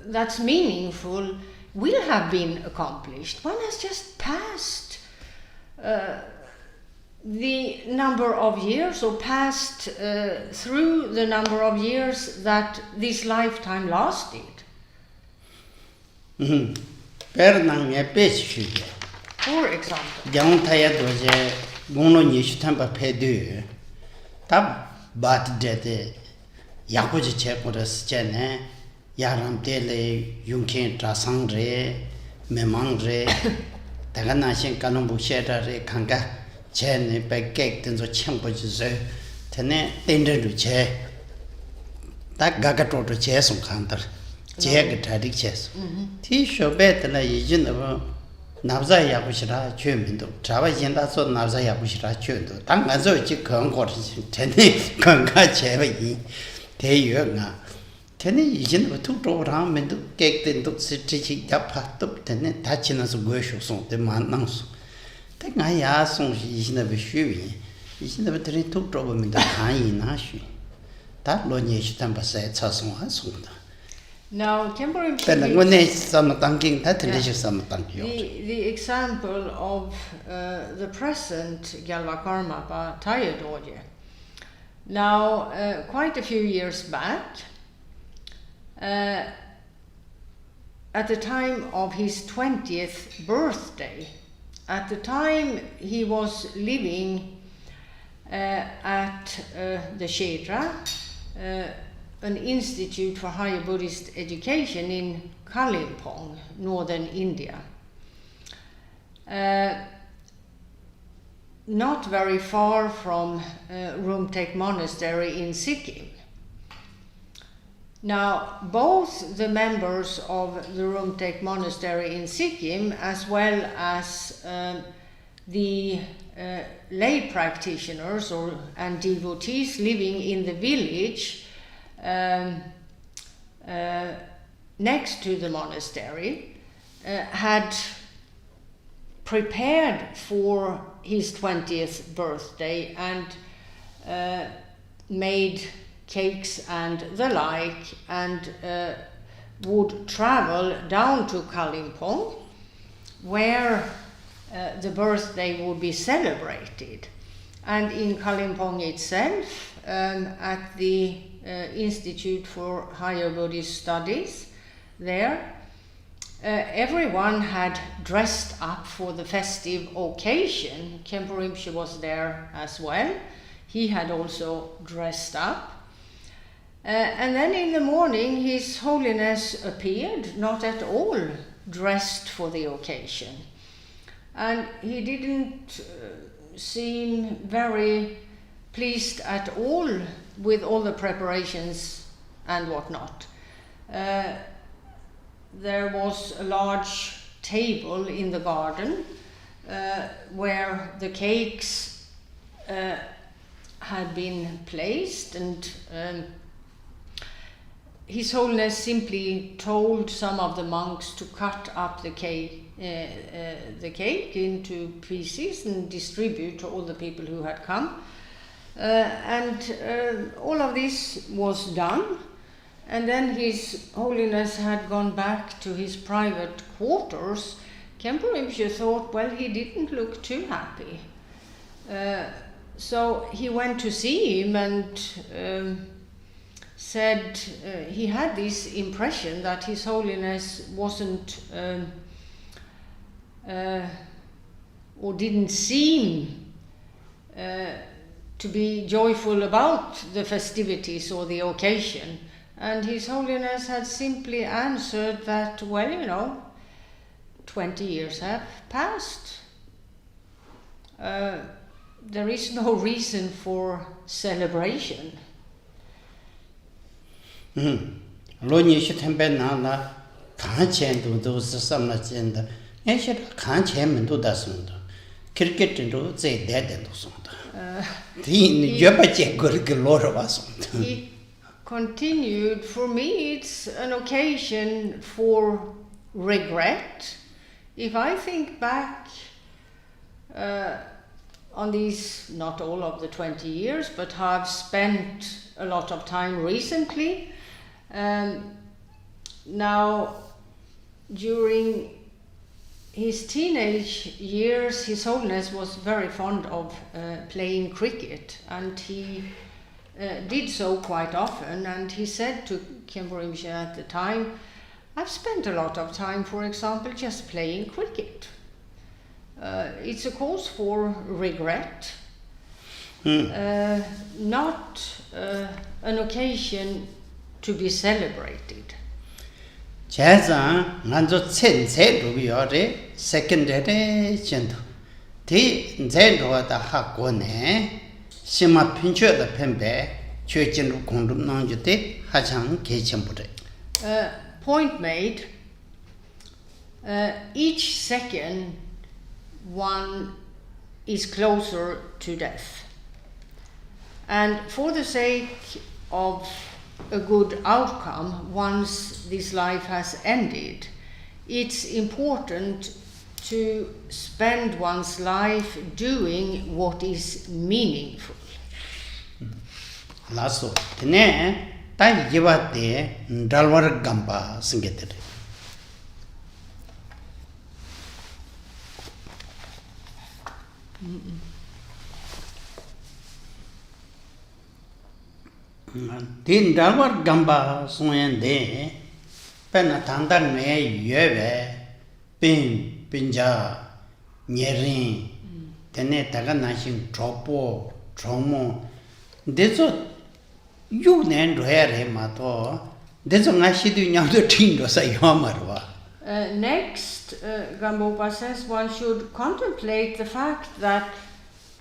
that's meaningful will have been accomplished. One has just passed the number of years, or passed through the number of years that this lifetime lasted. For example, Yaram tele yungkin trasang re, memang re, tagana shen kanumbu sheta re, kanga, chen pe kek tenzo chenpo jizo, tene tendru che, ta gagato to che sung kantar, che gatadik ches. Ti shobe tela yijin abo, nabza yabushira chömindo, traba yenda so nabza yabushira chöndo, tanga zo chi kong kor, tene konga che yin, te yu nga. Tene yijin ba tuk to rang men tu kek ten tuk si chi chi yap ha tup tene ta chi na su gui shu song te ma nang su. Te nga ya song shi yijin ba shu yi. Yijin ba tene tuk to ba men tu kan yi na shu. Ta lo nye shi tan ba sai cha song ha song da. Now, Khenpo Rinpoche, Tene ngo ne sama tang king ta tene shi sama tang yo. the example of the present Gyalva Karmapa Thaya Dorje. Now, quite a few years back, at the time of his 20th birthday, at the time he was living at the Chödrak, an institute for higher Buddhist education in Kalimpong, northern India. Not very far from Rumtek Monastery in Sikkim. Now, both the members of the Rumtek Monastery in Sikkim, as well as the lay practitioners and devotees living in the village next to the monastery, had prepared for his 20th birthday and made cakes and the like, and would travel down to Kalimpong, where the birthday would be celebrated. And in Kalimpong itself, at the Institute for Higher Buddhist Studies there, everyone had dressed up for the festive occasion. Khenpo Rinpoche was there as well. He had also dressed up. And then in the morning, His Holiness appeared, not at all dressed for the occasion. And he didn't seem very pleased at all with all the preparations and whatnot. There was a large table in the garden where the cakes had been placed, and His Holiness simply told some of the monks to cut up the cake into pieces and distribute to all the people who had come. All of this was done, and then His Holiness had gone back to his private quarters. Khenpo Rinpoche thought, well, he didn't look too happy. So he went to see him and said he had this impression that His Holiness wasn't or didn't seem to be joyful about the festivities or the occasion. And His Holiness had simply answered that, well, 20 years have passed. There is no reason for celebration. Lo ni shi tempe na la kan chen du do se sam la chen da. Ye shi kan chen men du da song da. Cricket do zai de de do song da. Ti ye ba che go ge lo ro ba song da. He continued, for me it's an occasion for regret. If I think back on these, not all of the 20 years, but have spent a lot of time recently. Now, during his teenage years, His Holiness was very fond of playing cricket, and he did so quite often. And he said to Khenpo Rinpoche at the time, I've spent a lot of time, for example, just playing cricket. It's a cause for regret, not an occasion to be celebrated. Chazang nganzo chen che du bi yo de secondary chen du. Ti zen do da ha go ne sima pinche da pembe chue chen ru kong du nang ju de ha chang ge chen bu de. Point made. Each second one is closer to death. And for the sake of a good outcome, once this life has ended, it's important to spend one's life doing what is meaningful. Lasso, tene ta yiwa de dalwar gamba singetere. Din dalwar gamba soyen de pena tandar me yeve pinja nyerin tene taga nashin chopo chomo dezo yu nen roere mato dezo ngashidu nyamdo tindo sa yamarwa. Next, Gampopa says one should contemplate the fact that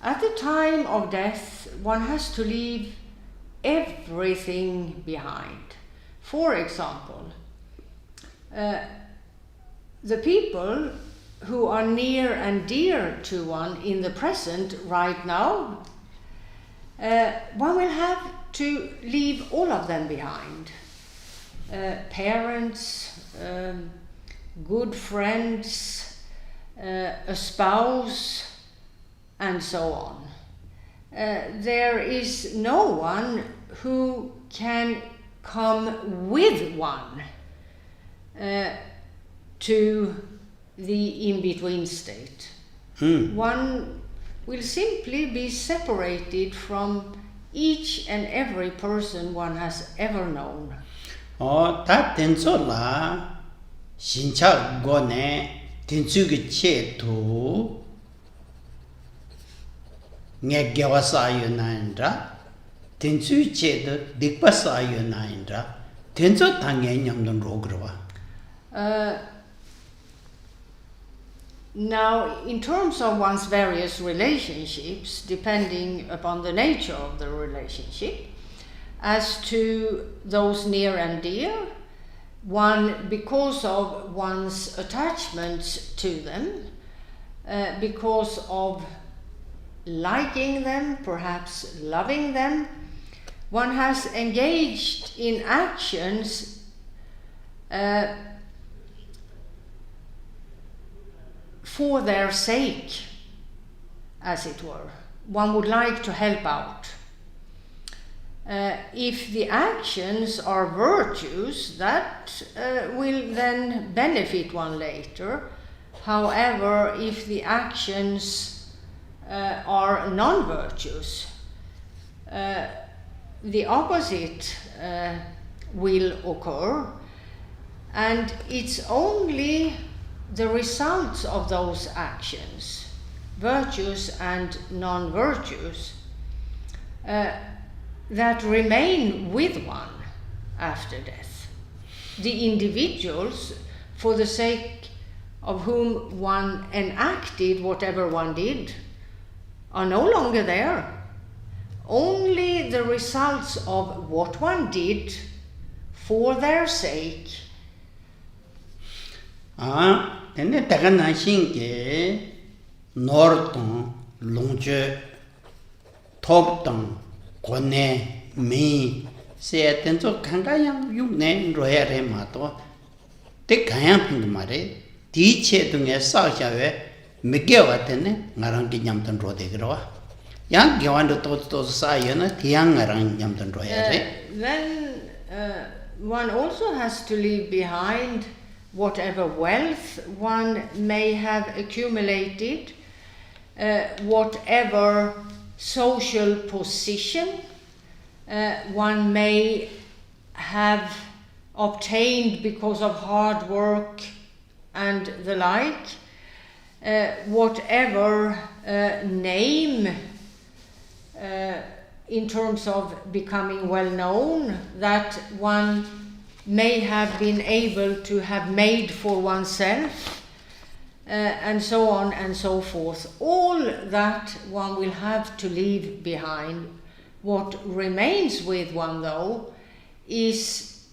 at the time of death one has to leave everything behind. For example, the people who are near and dear to one in the present right now, one will have to leave all of them behind. Parents, good friends, a spouse, and so on. There is no one who can come with one to the in-between state. One will simply be separated from each and every person one has ever known. Ta tenso la 신차 고네 tensugi che tu nge gyawa sayo naindra tensu che de dikpa sayo naindra tenso tangye nyamdon rogrwa. Now, in terms of one's various relationships, depending upon the nature of the relationship, as to those near and dear, one, because of one's attachments to them, because of liking them, perhaps loving them, one has engaged in actions for their sake, as it were. One would like to help out. if the actions are virtues, that will then benefit one later. However, if the actions are non-virtues, the opposite will occur, and it's only the results of those actions, virtues and non-virtues, that remain with one after death. The individuals, for the sake of whom one enacted whatever one did, are no longer there. Only the results of what one did for their sake. Tene tagana shinge norton longje topton kone me se tenzo kangayang yune royare mato te kayang ping mare di che dunge sa shawe megewa tene ngarang ki nyamtan rode gro yang gewan to sa yana tiang ngarang nyamtan royare. Then one also has to leave behind whatever wealth one may have accumulated, whatever social position one may have obtained because of hard work and the like, whatever name in terms of becoming well known that one may have been able to have made for oneself, and so on and so forth. All that one will have to leave behind. What remains with one, though, is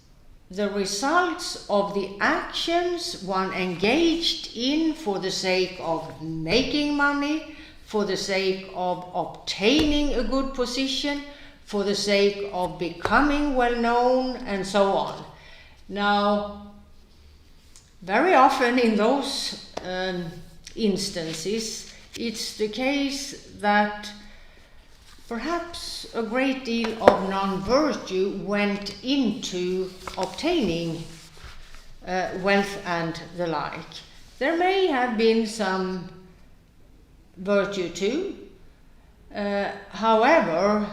the results of the actions one engaged in for the sake of making money, for the sake of obtaining a good position, for the sake of becoming well known, and so on. Now, very often in those instances, it's the case that perhaps a great deal of non-virtue went into obtaining wealth and the like. There may have been some virtue too. However,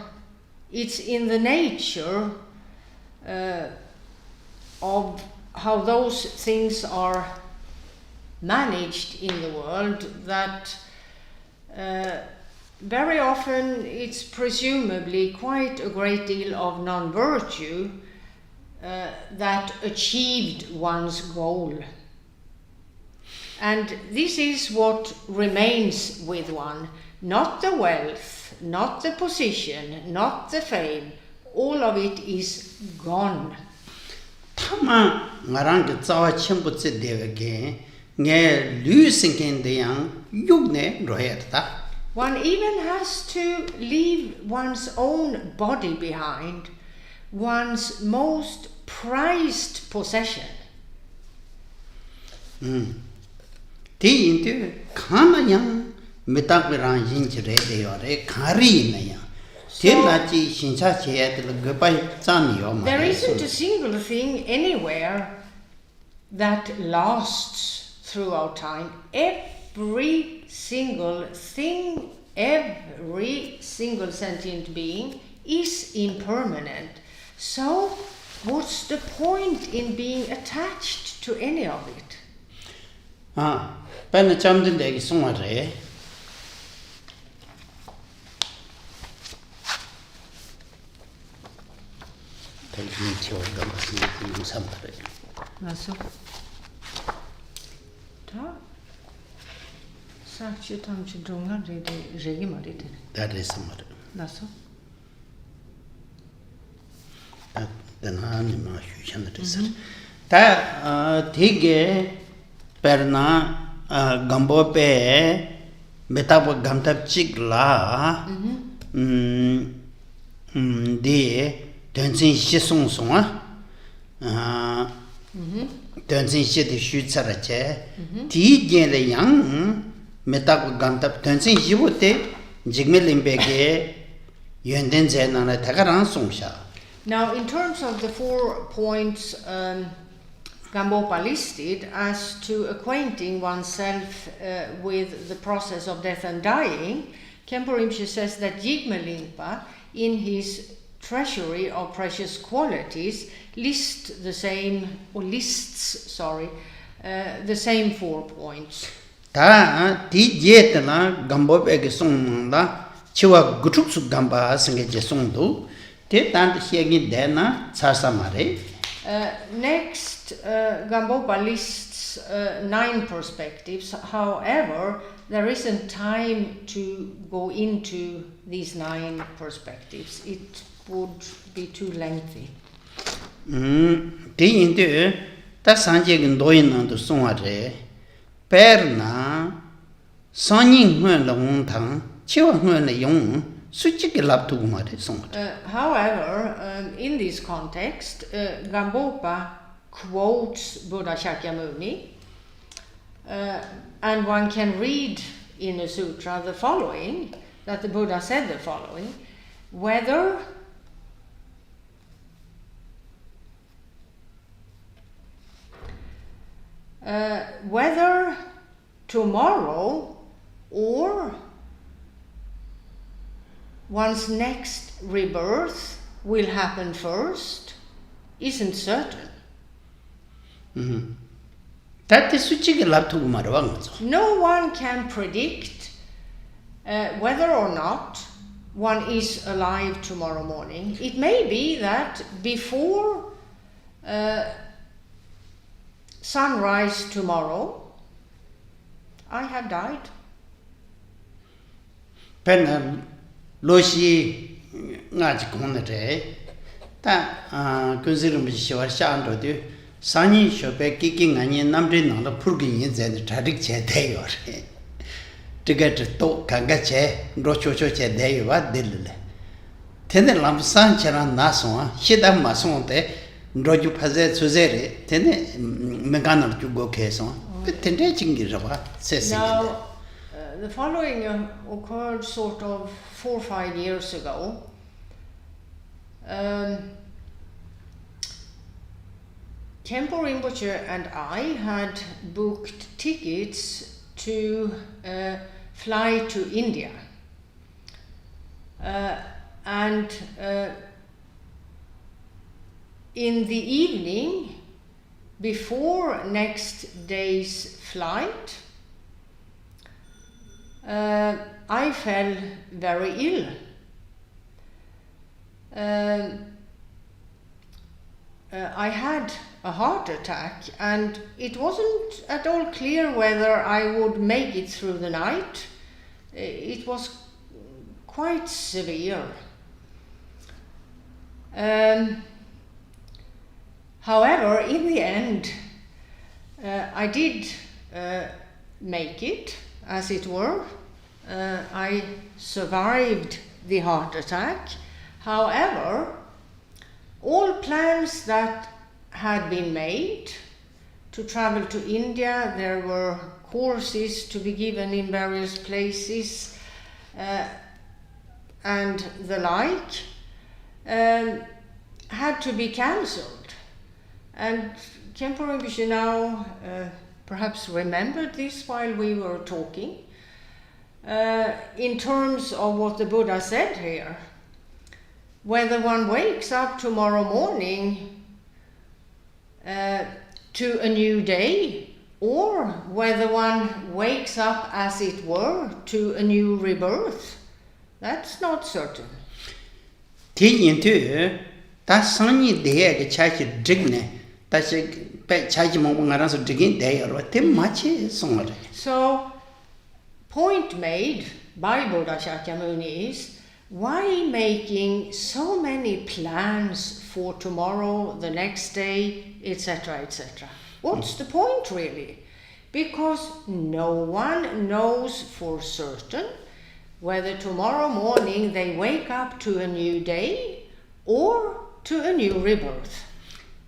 it's in the nature of how those things are managed in the world that very often it's presumably quite a great deal of non-virtue that achieved one's goal. And this is what remains with one, not the wealth, not the position, not the fame. All of it is gone. Tama ngarang ke tsawa chimbu tse devage nge lusingen de yang yugne royerta. One even has to leave one's own body behind, one's most prized possession. Ti into kana yang metakwiran yinchire de yore kari na yang. There isn't a single thing anywhere that lasts throughout time. Every single thing, every single sentient being is impermanent. So, what's the point in being attached to any of it? Pena chamdin de sungare. Nasıl? Ta? Sakçı tamçı donga regi maride. That is somewhat. Nasıl? Then I am not sure. Ta tige perna Gampopa metabo gamtap chikla de Tenzin shi song song Tenzin shi de shu tsara che ti gen le yang metabo gamtap Tenzin shi bote Jigme Lingpa ge 연된 제나나 다가랑 송샤. Now, in terms of the 4 points Gampopa listed as to acquainting oneself with the process of death and dying, Khenpo Rinpoche says that Jigme Lingpa, in his Treasury of Precious Qualities, lists the same 4 points. 다 디제트나 Gampopa 송다 치와 구축수 감바 생게 송도 대단 희행이 되나 사사마레. Next, Gampopa lists 9 perspectives. However, there isn't time to go into these 9 perspectives. It would be too lengthy. 대인데 다 산제긴 노인한테 송아래. 페르나 선인회 롱당 치와회 용 수직게 랍두고 말해 송아래. However, in this context, Gampopa quotes Buddha Shakyamuni, and one can read in a sutra the following, that the Buddha said the following: whether tomorrow or one's next rebirth will happen first isn't certain. 다때 수직게 랍두고 말해 왕죠. No one can predict whether or not one is alive tomorrow morning. It may be that before sunrise tomorrow, I have died. pen 로시 나지 공네데 다 그즈름 비시와 샤안도데 산이 쇼베 끼킹 아니 남들 나라 풀긴 이제 다릭 제대요. 티켓 또 강가체 로초초체 대요와 딜레 테네 람산처럼 나서 시담 마송데 로주 파제 수제레 테네 메간을 주고 계속 그 텐데 징기라와 세세. Now, the following occurred sort of 4 or 5 years ago. Khenpo Rinpoche and I had booked tickets to fly to India. And in the evening, before next day's flight, I fell very ill. I had a heart attack, and it wasn't at all clear whether I would make it through the night. It was quite severe. However, in the end, I did make it, as it were. I survived the heart attack. However, all plans that had been made to travel to India, there were courses to be given in various places, and the like, had to be cancelled. And Khenpo Rinpoche now perhaps remembered this while we were talking, in terms of what the Buddha said here. Whether one wakes up tomorrow morning to a new day, or whether one wakes up, as it were, to a new rebirth, that's not certain. 다 선이 대에 차지 dig네 다시 배 차지 먹은 거라서 dig인 대여로 때 마치 송어래. So, point made by Buddha Shakyamuni is, why making so many plans for tomorrow, the next day, etc., etc.? What's the point really? Because no one knows for certain whether tomorrow morning they wake up to a new day or to a new rebirth.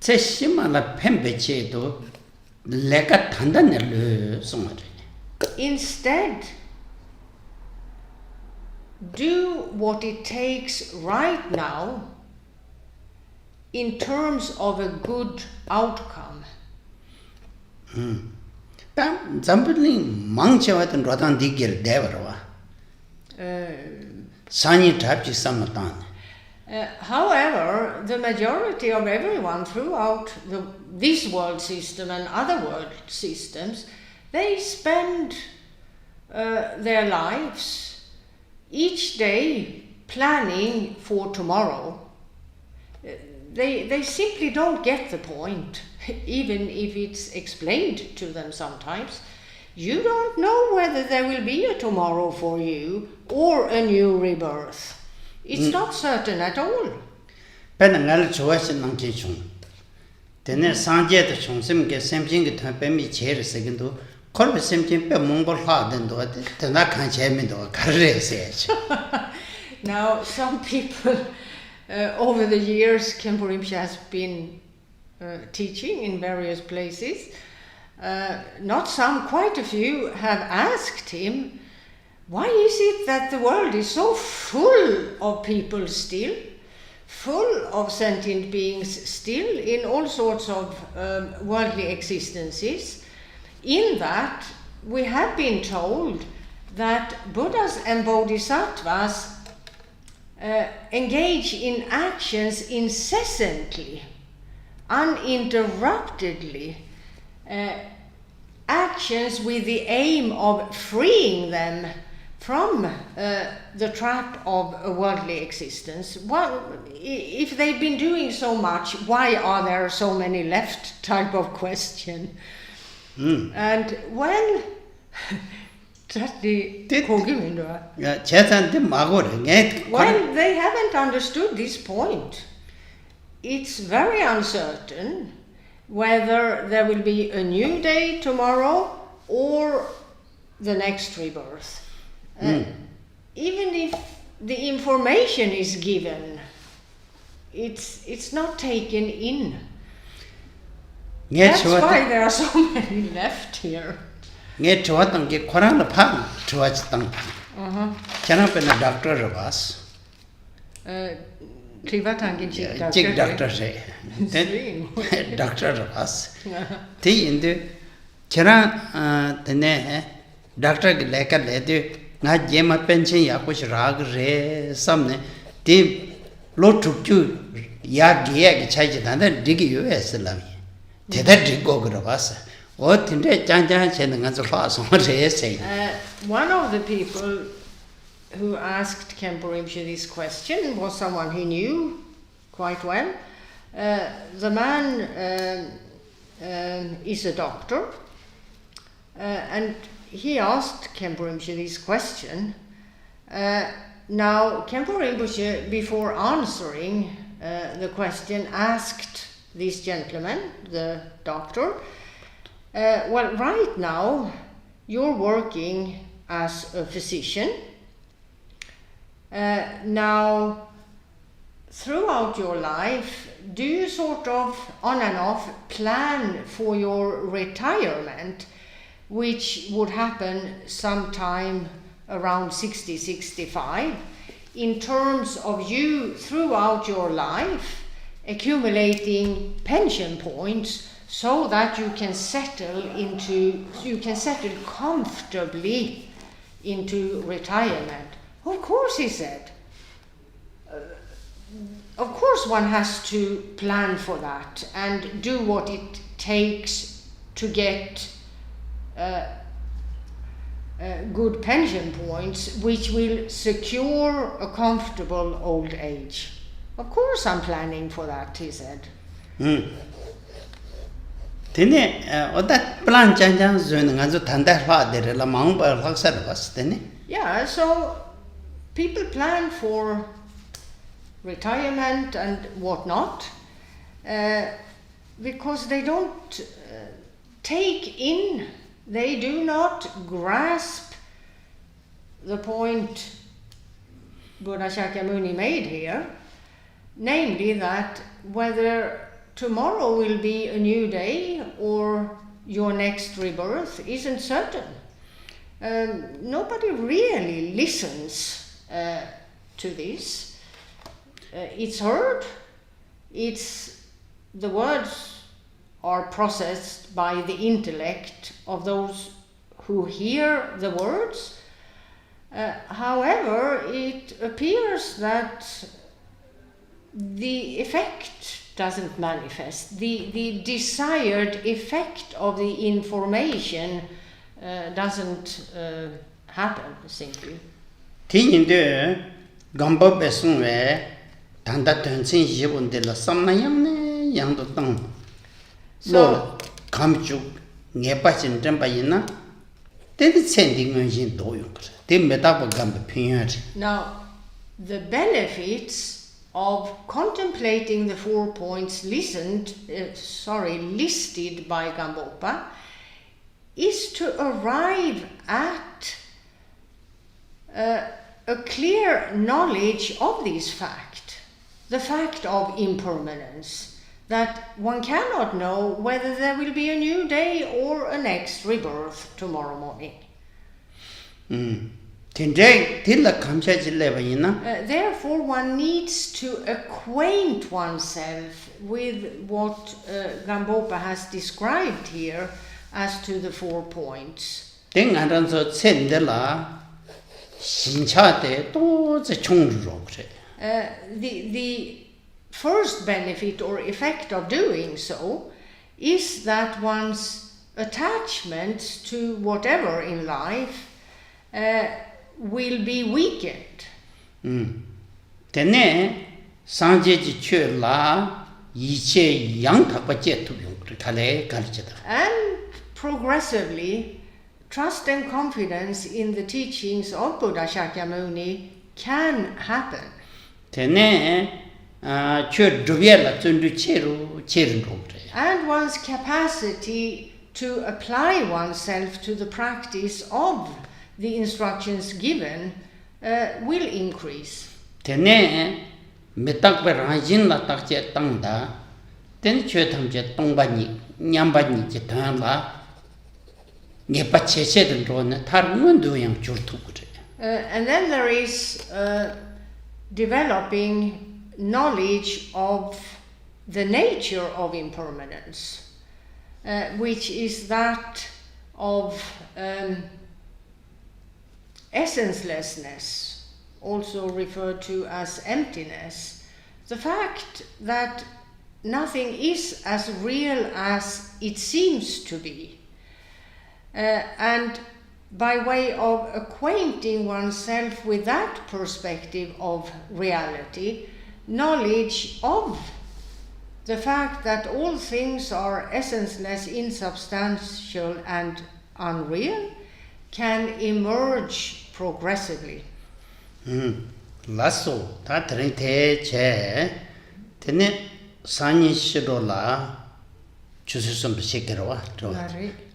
제시마나 펜베체도 내가 단단히 송어래. Instead, do what it takes right now in terms of a good outcome. Zambuling Mangchawatan Rodan Digir Devarwa. Sani Tapchi Samatan. However, the majority of everyone throughout this world system and other world systems, they spend their lives each day planning for tomorrow. They simply don't get the point, even if it's explained to them sometimes. You don't know whether there will be a tomorrow for you or a new rebirth. It's not certain at all. Penangal Choasin Nankichung. Then Sanjay the Chongsim gets something to Pemi chair a second to call something per Mongol hard and do it. Then I can't share me to a career. Now, some people over the years, Khenpo Rinpoche has been teaching in various places. Not some, quite a few have asked him, why is it that the world is so full of people still, full of sentient beings still in all sorts of worldly existences, in that we have been told that Buddhas and Bodhisattvas engage in actions incessantly, uninterruptedly, actions with the aim of freeing them from the trap of a worldly existence. Well, if they've been doing so much, why are there so many left type of question? And well, well, they haven't understood this point. It's very uncertain whether there will be a new day tomorrow or the next rebirth. Even if the information is given, it's not taken in. That's why there are so many left here. Get to what get Koran Pang to watch them. Cannot be a doctor of us. Jig doctor say. Doctor of us. Tea in the Chera the doctor like a lady, not Jema pension Yakush Rag Re, some deep low to you, Yag charge another dig you as a love. Did that dig over of us? What in the Janja and the fast what they say? One of the people who asked Khenpo Rinpoche this question was someone he knew quite well. The man is a doctor, and he asked Khenpo Rinpoche this question. Now, Khenpo Rinpoche, before answering the question, asked this gentleman, the doctor, well, right now, you're working as a physician. Now, throughout your life, do you sort of, on and off, plan for your retirement, which would happen sometime around 60, 65, in terms of you, throughout your life, accumulating pension points so that you can settle comfortably into retirement? Of course, he said. Of course one has to plan for that and do what it takes to get good pension points which will secure a comfortable old age. Of course I'm planning for that, he said. Yeah, so people plan for retirement and whatnot because they don't take in, they do not grasp the point Buddha Shakyamuni made here, namely that whether tomorrow will be a new day or your next rebirth isn't certain. Nobody really listens to this. It's heard, the words are processed by the intellect of those who hear the words. However, it appears that the effect doesn't manifest. The desired effect of the information doesn't happen simply. Tininde Gampopa sungwe tanda tensin yibunde la samna yamne yangdo tang. Lo kamchuk ngepa chin tempa yina dedi sending yin do yung kre. Di metaba Gampa pinyo. Now, the benefits of contemplating the 4 points listed by Gampopa is to arrive at a clear knowledge of this fact, the fact of impermanence, that one cannot know whether there will be a new day or a next rebirth tomorrow morning. Therefore, one needs to acquaint oneself with what Gampopa has described here as to the 4 points. The first benefit or effect of doing so is that one's attachment to whatever in life will be weakened. And progressively, trust and confidence in the teachings of Buddha Shakyamuni can happen. And one's capacity to apply oneself to the practice of the instructions given will increase. And then there is developing knowledge of the nature of impermanence, which is that of essencelessness, also referred to as emptiness, the fact that nothing is as real as it seems to be. And by way of acquainting oneself with that perspective of reality, knowledge of the fact that all things are essenceless, insubstantial, and unreal can emerge progressively. Lasso, that rite che, tene sani shirola, chusum shekero,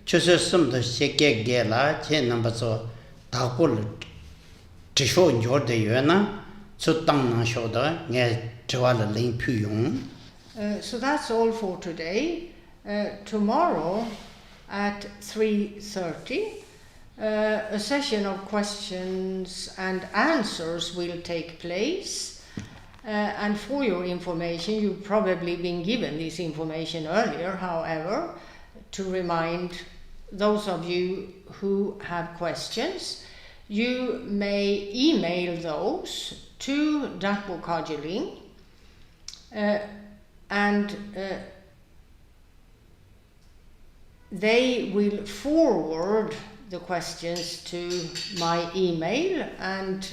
chusum the sheke gela, che number so takul tisho jorde yuena, so tang na shoda, ne jawala ling puyung. So that's all for today. Tomorrow at 3:30, a session of questions and answers will take place. And for your information, you've probably been given this information earlier, however, to remind those of you who have questions, you may email those to Dakpo Kajiling, and they will forward the questions to my email, and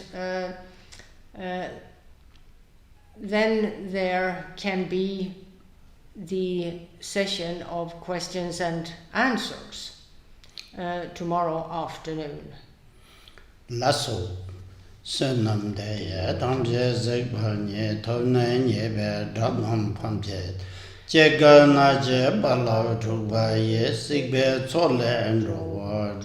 then there can be the session of questions and answers tomorrow afternoon. Lasso. Sunam de Damje Zigbanye, Tone Yebe, Dragam Pamjet, Jegana Jebala Tubaye, Sigbe, Tole, and Rover.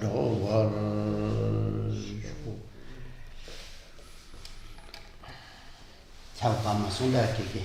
Ciao, Kama Sunda Kiki.